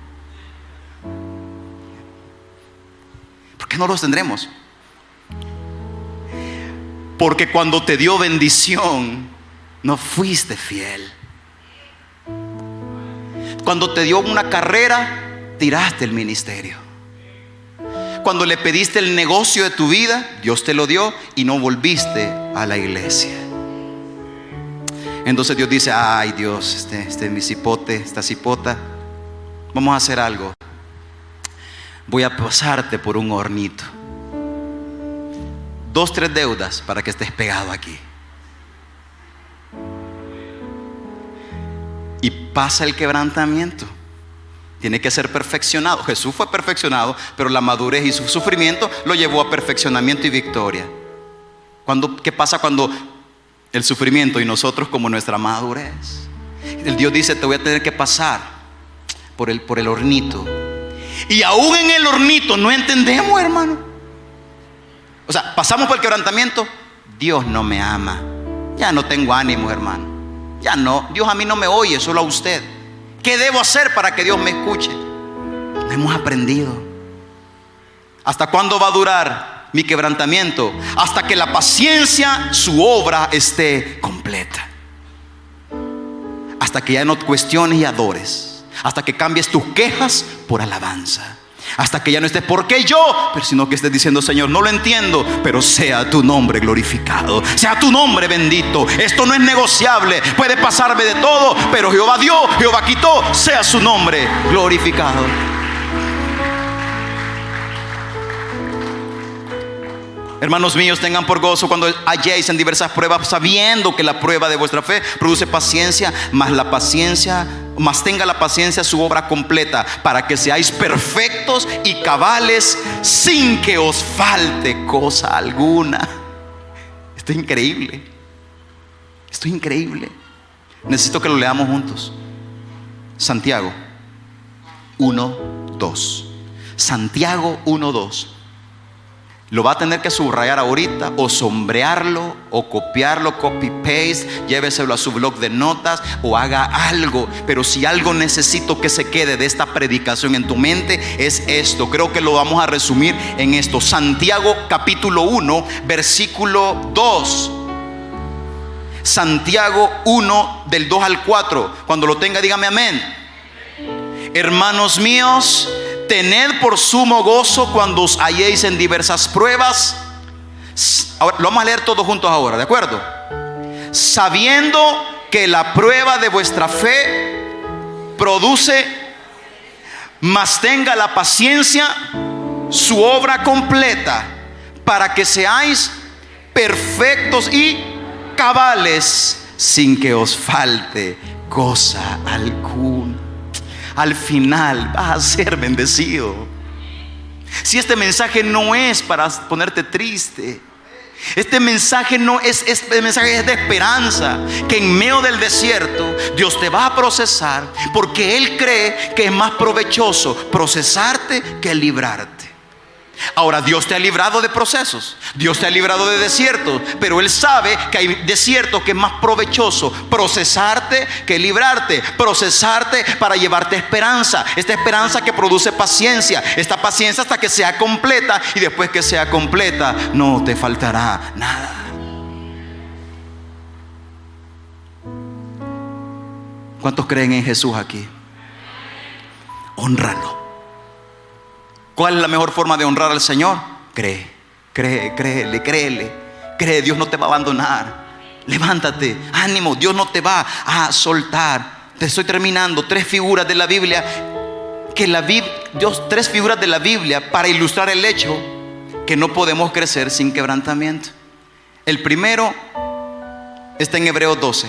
¿Por qué no los tendremos? Porque cuando te dio bendición, no fuiste fiel. Cuando te dio una carrera, tiraste el ministerio. Cuando le pediste el negocio de tu vida, Dios te lo dio y no volviste a la iglesia. Entonces Dios dice: ay, Dios, mi cipote, esta cipota, vamos a hacer algo. Voy a pasarte por un hornito. 2, 3 deudas para que estés pegado aquí. Y pasa el quebrantamiento. Tiene que ser perfeccionado. Jesús fue perfeccionado, pero la madurez y su sufrimiento lo llevó a perfeccionamiento y victoria. ¿Qué pasa cuando el sufrimiento y nosotros como nuestra madurez? El Dios dice: te voy a tener que pasar por el hornito. Y aún en el hornito no entendemos, hermano. O sea, pasamos por el quebrantamiento. Dios no me ama. Ya no tengo ánimo, hermano. Ya no, Dios a mí no me oye, solo a usted. ¿Qué debo hacer para que Dios me escuche? No hemos aprendido. ¿Hasta cuándo va a durar mi quebrantamiento, hasta que la paciencia, su obra, esté completa. Hasta que ya no cuestiones y adores, hasta que cambies tus quejas por alabanza, hasta que ya no estés ¿por qué yo? Pero sino que estés diciendo: Señor, no lo entiendo, pero sea tu nombre glorificado, sea tu nombre bendito. Esto no es negociable, puede pasarme de todo, pero Jehová dio, Jehová quitó, sea su nombre glorificado. Hermanos míos, tengan por gozo cuando halléis en diversas pruebas, sabiendo que la prueba de vuestra fe produce paciencia, mas tenga la paciencia su obra completa, para que seáis perfectos y cabales, sin que os falte cosa alguna. Esto es increíble. Esto es increíble. Necesito que lo leamos juntos. Santiago 1:2. Santiago 1:2. Lo va a tener que subrayar ahorita, o sombrearlo, o copiarlo, copy paste, lléveselo a su blog de notas, o haga algo. Pero si algo necesito que se quede de esta predicación en tu mente, es esto. Creo que lo vamos a resumir en esto. Santiago capítulo 1, versículo 2. Santiago 1, del 2 al 4. Cuando lo tenga, dígame amén. Hermanos míos, tened por sumo gozo cuando os halléis en diversas pruebas. Ahora, lo vamos a leer todos juntos ahora, ¿de acuerdo? Sabiendo que la prueba de vuestra fe produce, mas tenga la paciencia su obra completa, para que seáis perfectos y cabales, sin que os falte cosa alguna. Al final vas a ser bendecido. Si este mensaje no es para ponerte triste, este mensaje no es, este mensaje es de esperanza, que en medio del desierto Dios te va a procesar, porque Él cree que es más provechoso procesarte que librarte. Ahora, Dios te ha librado de procesos, Dios te ha librado de desiertos, pero Él sabe que hay desiertos que es más provechoso procesarte que librarte. Procesarte para llevarte esperanza, esta esperanza que produce paciencia, esta paciencia hasta que sea completa, y después que sea completa no te faltará nada. ¿Cuántos creen en Jesús aquí? Hónralo. ¿Cuál es la mejor forma de honrar al Señor? Créele. Cree, Dios no te va a abandonar. Levántate, ánimo, Dios no te va a soltar. Te estoy terminando. Tres figuras de la Biblia tres figuras de la Biblia para ilustrar el hecho que no podemos crecer sin quebrantamiento. El primero está en Hebreos 12.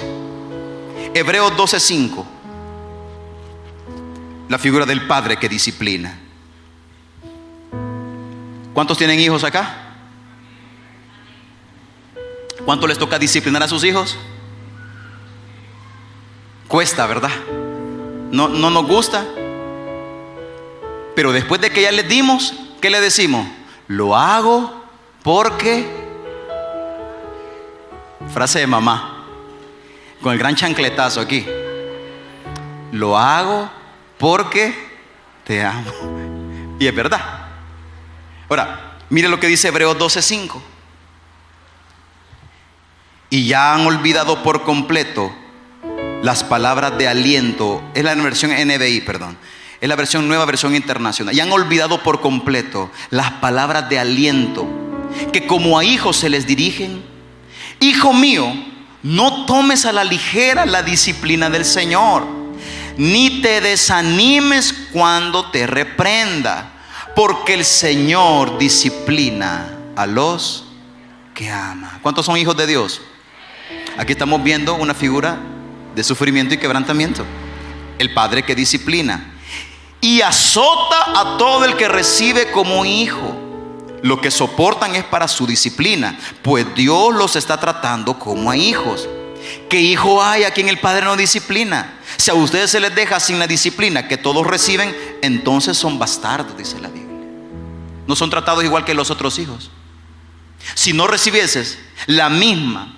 Hebreos 12:5. La figura del padre que disciplina. ¿Cuántos tienen hijos acá? ¿Cuánto les toca disciplinar a sus hijos? Cuesta, ¿verdad? No nos gusta. Pero después de que ya les dimos, ¿qué le decimos? Lo hago porque... Frase de mamá, con el gran chancletazo aquí. Lo hago porque te amo. Y es verdad. Ahora, mire lo que dice Hebreos 12:5. Y ya han olvidado por completo las palabras de aliento. Es la versión NBI, perdón. Es la versión nueva, versión internacional. Y han olvidado por completo las palabras de aliento que como a hijos se les dirigen. Hijo mío, no tomes a la ligera la disciplina del Señor, ni te desanimes cuando te reprenda, porque el Señor disciplina a los que ama. ¿Cuántos son hijos de Dios? Aquí estamos viendo una figura de sufrimiento y quebrantamiento. El padre que disciplina y azota a todo el que recibe como hijo. Lo que soportan es para su disciplina, pues Dios los está tratando como a hijos. ¿Qué hijo hay a quien el padre no disciplina? Si a ustedes se les deja sin la disciplina que todos reciben, entonces son bastardos, dice la Biblia. No son tratados igual que los otros hijos. Si no recibieses la misma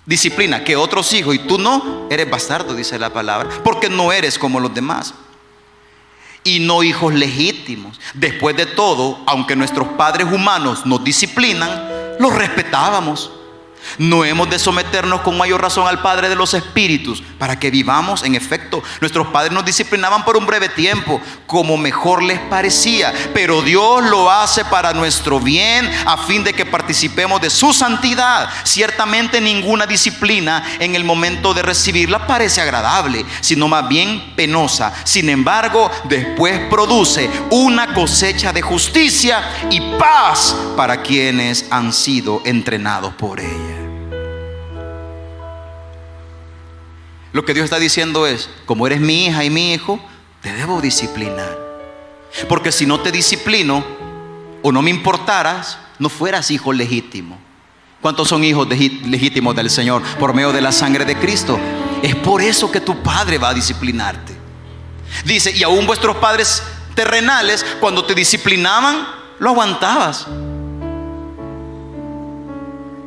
disciplina que otros hijos y tú no, eres bastardo, dice la palabra, porque no eres como los demás. y no hijos legítimos. Después de todo, aunque nuestros padres humanos nos disciplinan, los respetábamos. No hemos de someternos con mayor razón al Padre de los Espíritus para que vivamos. En efecto, nuestros padres nos disciplinaban por un breve tiempo, como mejor les parecía, pero Dios lo hace para nuestro bien, a fin de que participemos de su santidad. Ciertamente ninguna disciplina en el momento de recibirla parece agradable, sino más bien penosa. Sin embargo, después produce una cosecha de justicia y paz para quienes han sido entrenados por ella. Lo que Dios está diciendo es: como eres mi hija y mi hijo, te debo disciplinar. Porque si no te disciplino o no me importaras, no fueras hijo legítimo. ¿Cuántos son hijos legítimos del Señor por medio de la sangre de Cristo? Es por eso que tu Padre va a disciplinarte. Dice: y aún vuestros padres terrenales, cuando te disciplinaban, lo aguantabas.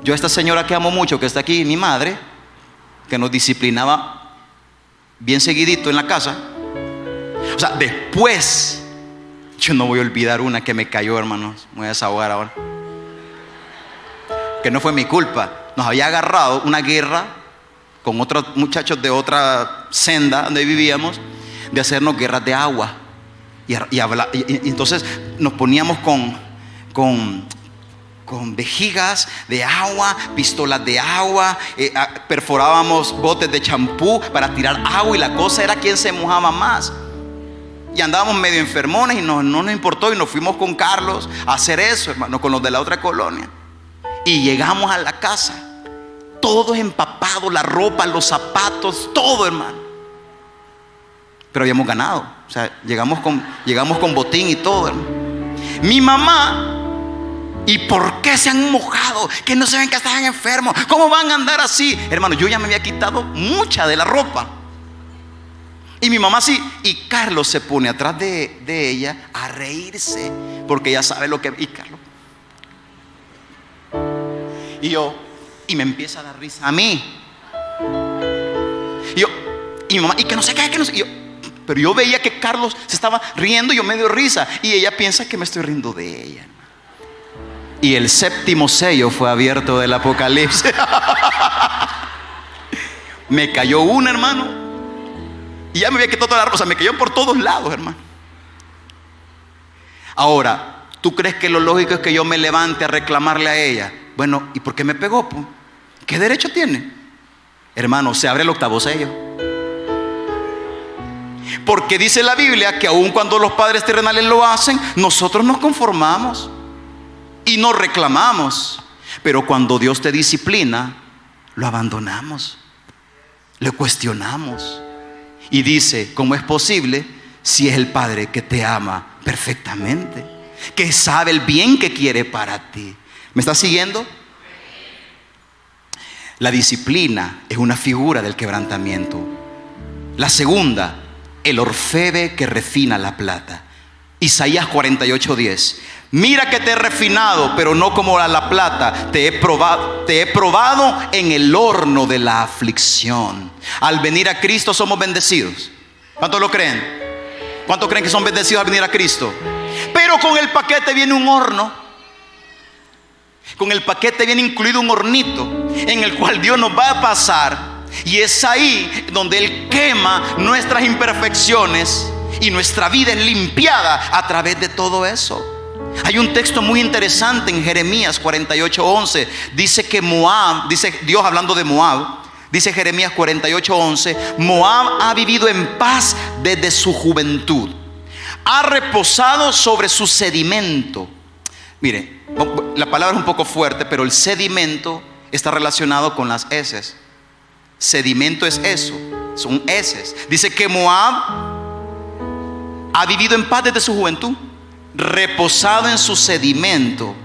Yo a esta señora que amo mucho, que está aquí, mi madre, que nos disciplinaba bien seguidito en la casa. O sea, después, yo no voy a olvidar una que me cayó, hermanos. Me voy a desahogar ahora. Que no fue mi culpa. Nos había agarrado una guerra con otros muchachos de otra senda donde vivíamos, de hacernos guerras de agua. Y entonces nos poníamos con vejigas de agua, pistolas de agua, perforábamos botes de champú para tirar agua, y la cosa era quién se mojaba más. Y andábamos medio enfermones y no nos importó, y nos fuimos con Carlos a hacer eso, hermano, con los de la otra colonia. Y llegamos a la casa, todos empapados, la ropa, los zapatos, todo, hermano. Pero habíamos ganado, o sea, llegamos con botín y todo, hermano. Mi mamá: ¿y por qué se han mojado? Que no se ven que estaban enfermos. ¿Cómo van a andar así? Hermano, yo ya me había quitado mucha de la ropa. Y mi mamá sí. Y Carlos se pone atrás de ella a reírse, porque ella sabe lo que... Y Carlos. Y me empieza a dar risa a mí. Y mi mamá: y que no sé qué, que no sé. Pero yo veía que Carlos se estaba riendo y yo me dio risa. Y ella piensa que me estoy riendo de ella. Y el séptimo sello fue abierto del Apocalipsis. Me cayó una, hermano, y ya me había quitado toda la ropa. O sea, me cayó por todos lados, hermano. Ahora, ¿tú crees que lo lógico es que yo me levante a reclamarle a ella? Bueno, ¿y por qué me pegó? ¿Qué derecho tiene? Hermano, se abre el octavo sello. Porque dice la Biblia que aun cuando los padres terrenales lo hacen, nosotros nos conformamos y nos reclamamos. Pero cuando Dios te disciplina, lo abandonamos, lo cuestionamos. Y dice: ¿cómo es posible si es el Padre que te ama perfectamente, que sabe el bien que quiere para ti? ¿Me estás siguiendo? La disciplina es una figura del quebrantamiento. La segunda, el orfebre que refina la plata. Isaías 48:10. Mira que te he refinado, pero no como la plata. Te he probado en el horno de la aflicción. Al venir a Cristo somos bendecidos. ¿Cuántos lo creen? ¿Cuántos creen que son bendecidos al venir a Cristo? Pero con el paquete viene un horno. Con el paquete viene incluido un hornito en el cual Dios nos va a pasar. Y es ahí donde Él quema nuestras imperfecciones y nuestra vida es limpiada a través de todo eso. Hay un texto muy interesante en Jeremías 48:11. Dice que Moab, dice Dios hablando de Moab, dice Jeremías 48:11: Moab ha vivido en paz desde su juventud, ha reposado sobre su sedimento. Mire, la palabra es un poco fuerte, pero el sedimento está relacionado con las heces. Sedimento es eso, son heces. Dice que Moab ha vivido en paz desde su juventud, reposado en su sedimento,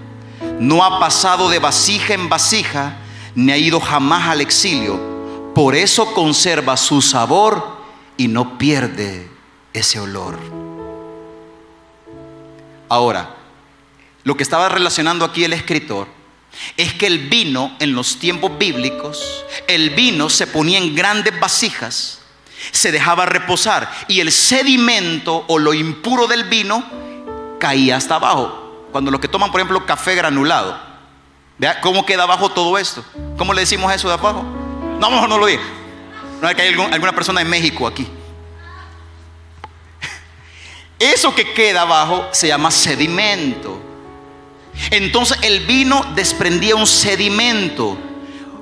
no ha pasado de vasija en vasija, ni ha ido jamás al exilio. Por eso conserva su sabor y no pierde ese olor. Ahora, lo que estaba relacionando aquí el escritor es que el vino en los tiempos bíblicos, el vino se ponía en grandes vasijas se dejaba reposar y el sedimento o lo impuro del vino caía hasta abajo. Cuando los que toman, por ejemplo, café granulado, vea cómo queda abajo todo esto. ¿Cómo le decimos eso de abajo? No, mejor no lo diga. No es que hay alguna persona de México aquí. Eso que queda abajo se llama sedimento. Entonces el vino desprendía un sedimento,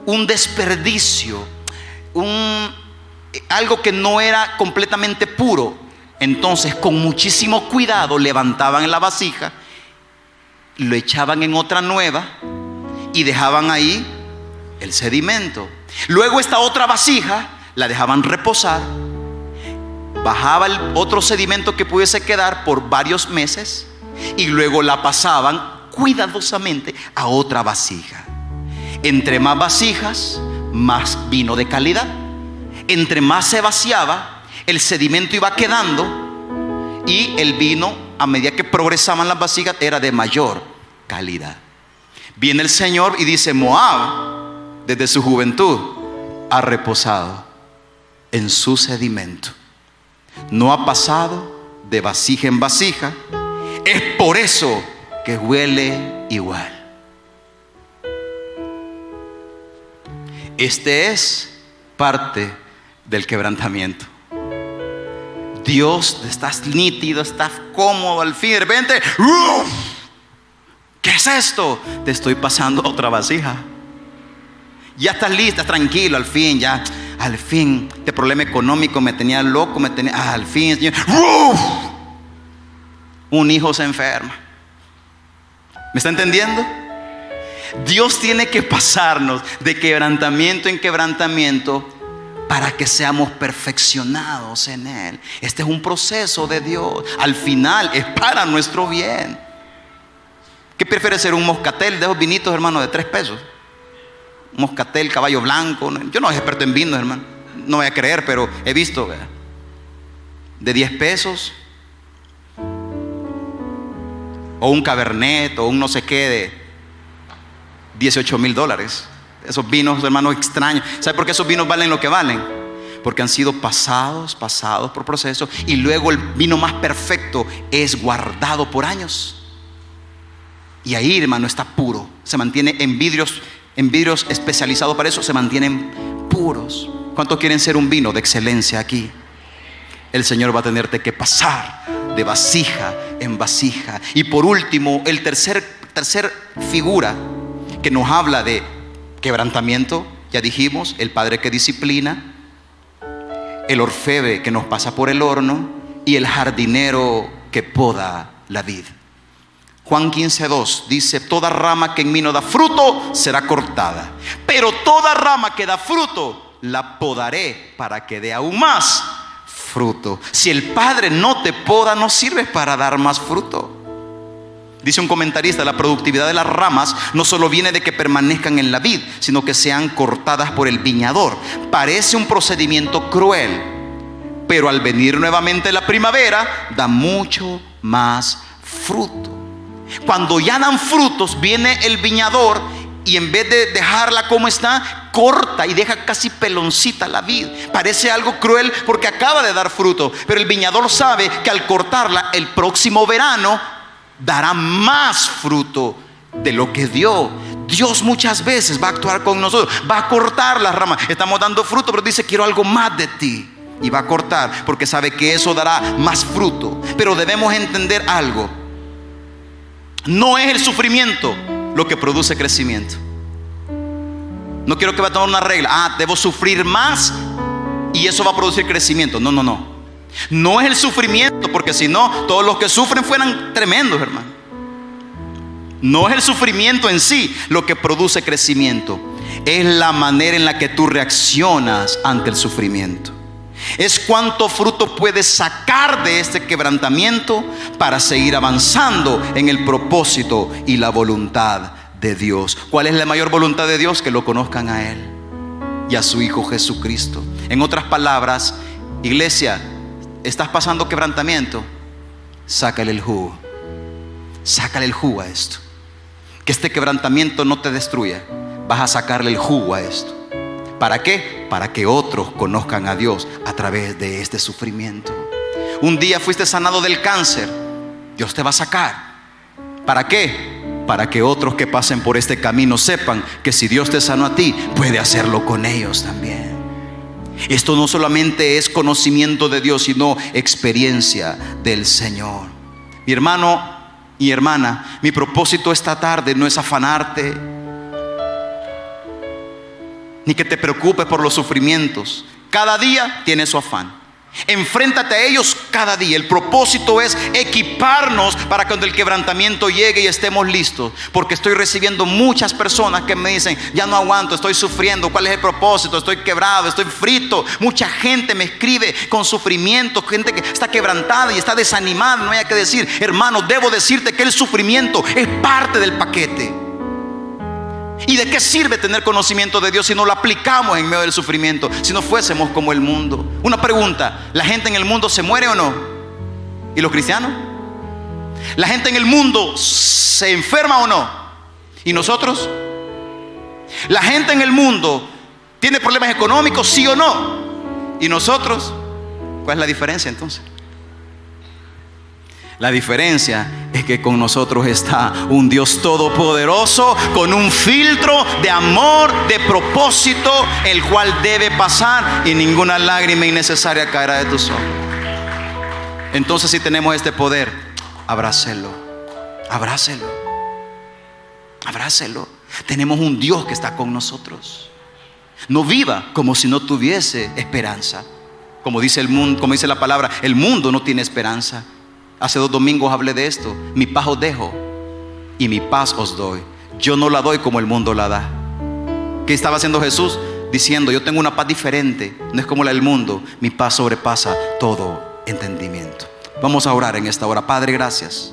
un desperdicio, algo que no era completamente puro. Entonces con muchísimo cuidado levantaban la vasija, lo echaban en otra nueva y dejaban ahí el sedimento. Luego esta otra vasija la dejaban reposar, bajaba el otro sedimento que pudiese quedar por varios meses y luego la pasaban cuidadosamente a otra vasija. Entre más vasijas, más vino de calidad. Entre más se vaciaba, el sedimento iba quedando y el vino, a medida que progresaban las vasijas, era de mayor calidad. Viene el Señor y dice: Moab desde su juventud ha reposado en su sedimento, no ha pasado de vasija en vasija. Es por eso que huele igual. Este es parte del quebrantamiento. Dios, estás nítido, estás cómodo, al fin de repente, ¡uf! ¿Qué es esto? Te estoy pasando otra vasija. Ya estás lista, tranquilo, al fin, ya, al fin, este problema económico me tenía loco, al fin, Señor, ¡uf! Un hijo se enferma. ¿Me está entendiendo? Dios tiene que pasarnos de quebrantamiento en quebrantamiento para que seamos perfeccionados en Él. Este es un proceso de Dios. Al final es para nuestro bien. ¿Qué prefiere ser, un moscatel de esos vinitos, hermano, de 3 pesos? Un moscatel, caballo blanco. Yo no soy experto en vinos, hermano. No voy a creer, pero he visto, ¿verdad? De 10 pesos. O un cabernet, o un no sé qué de $18,000. Esos vinos, hermanos, extraños. ¿Sabe por qué esos vinos valen lo que valen? Porque han sido pasados por proceso. Y luego el vino más perfecto es guardado por años. Y ahí, hermano, está puro. Se mantiene en vidrios especializados para eso. Se mantienen puros. ¿Cuántos quieren ser un vino de excelencia aquí? El Señor va a tenerte que pasar de vasija en vasija. Y por último, el tercer figura que nos habla de quebrantamiento, ya dijimos, el padre que disciplina, el orfebre que nos pasa por el horno y el jardinero que poda la vid. Juan 15:2 dice: toda rama que en mí no da fruto será cortada, pero toda rama que da fruto la podaré para que dé aún más fruto. Si el Padre no te poda, no sirves para dar más fruto. Dice un comentarista: la productividad de las ramas no solo viene de que permanezcan en la vid, sino que sean cortadas por el viñador. Parece un procedimiento cruel, pero al venir nuevamente la primavera, da mucho más fruto. Cuando ya dan frutos, viene el viñador y en vez de dejarla como está, corta y deja casi peloncita la vid. Parece algo cruel porque acaba de dar fruto, pero el viñador sabe que al cortarla, el próximo verano dará más fruto de lo que dio. Dios muchas veces va a actuar con nosotros, va a cortar las ramas. Estamos dando fruto, pero dice: quiero algo más de ti. Y va a cortar porque sabe que eso dará más fruto. Pero debemos entender algo: no es el sufrimiento lo que produce crecimiento. No quiero que va a tomar una regla: debo sufrir más y eso va a producir crecimiento. No. No es el sufrimiento, porque si no, todos los que sufren fueran tremendos, hermano. No es el sufrimiento en sí lo que produce crecimiento. Es la manera en la que tú reaccionas ante el sufrimiento. Es cuánto fruto puedes sacar de este quebrantamiento para seguir avanzando en el propósito y la voluntad de Dios. ¿Cuál es la mayor voluntad de Dios? Que lo conozcan a Él y a su Hijo Jesucristo. En otras palabras, iglesia, estás pasando quebrantamiento, sácale el jugo. Sácale el jugo a esto. Que este quebrantamiento no te destruya. Vas a sacarle el jugo a esto. ¿Para qué? qué? Para que otros conozcan a Dios a través de este sufrimiento. Un día fuiste sanado del cáncer, Dios te va a sacar. ¿Para qué? Para que otros que pasen por este camino sepan que si Dios te sanó a ti, puede hacerlo con ellos también. Esto no solamente es conocimiento de Dios, sino experiencia del Señor. Mi hermano y hermana, mi propósito esta tarde no es afanarte, ni que te preocupes por los sufrimientos. Cada día tiene su afán. Enfréntate a ellos cada día. El propósito es equiparnos para cuando el quebrantamiento llegue y estemos listos. Porque estoy recibiendo muchas personas que me dicen: ya no aguanto, estoy sufriendo. ¿Cuál es el propósito? Estoy quebrado, estoy frito. Mucha gente me escribe con sufrimiento, gente que está quebrantada y está desanimada. No hay que decir: hermano, debo decirte que el sufrimiento es parte del paquete. ¿Y de qué sirve tener conocimiento de Dios si no lo aplicamos en medio del sufrimiento? Si no fuésemos como el mundo. Una pregunta: ¿la gente en el mundo se muere o no? ¿Y los cristianos? ¿La gente en el mundo se enferma o no? ¿Y nosotros? ¿La gente en el mundo tiene problemas económicos, sí o no? ¿Y nosotros? ¿Cuál es la diferencia entonces? La diferencia es que con nosotros está un Dios todopoderoso, con un filtro de amor, de propósito, el cual debe pasar y ninguna lágrima innecesaria caerá de tus ojos. Entonces, si tenemos este poder, abrácelo, abrácelo, abrácelo. Tenemos un Dios que está con nosotros. No viva como si no tuviese esperanza. Como dice el mundo, como dice la palabra, el mundo no tiene esperanza. Hace 2 domingos hablé de esto. Mi paz os dejo y mi paz os doy. Yo no la doy como el mundo la da. ¿Qué estaba haciendo Jesús? Diciendo: yo tengo una paz diferente, no es como la del mundo. Mi paz sobrepasa todo entendimiento. Vamos a orar en esta hora. Padre, gracias.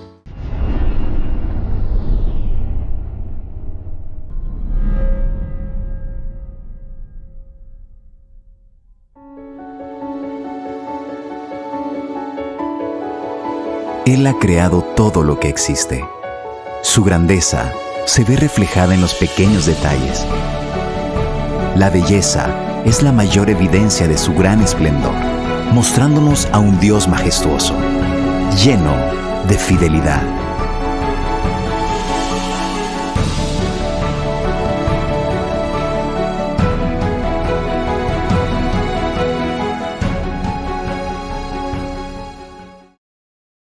Él ha creado todo lo que existe. Su grandeza se ve reflejada en los pequeños detalles. La belleza es la mayor evidencia de su gran esplendor, mostrándonos a un Dios majestuoso, lleno de fidelidad.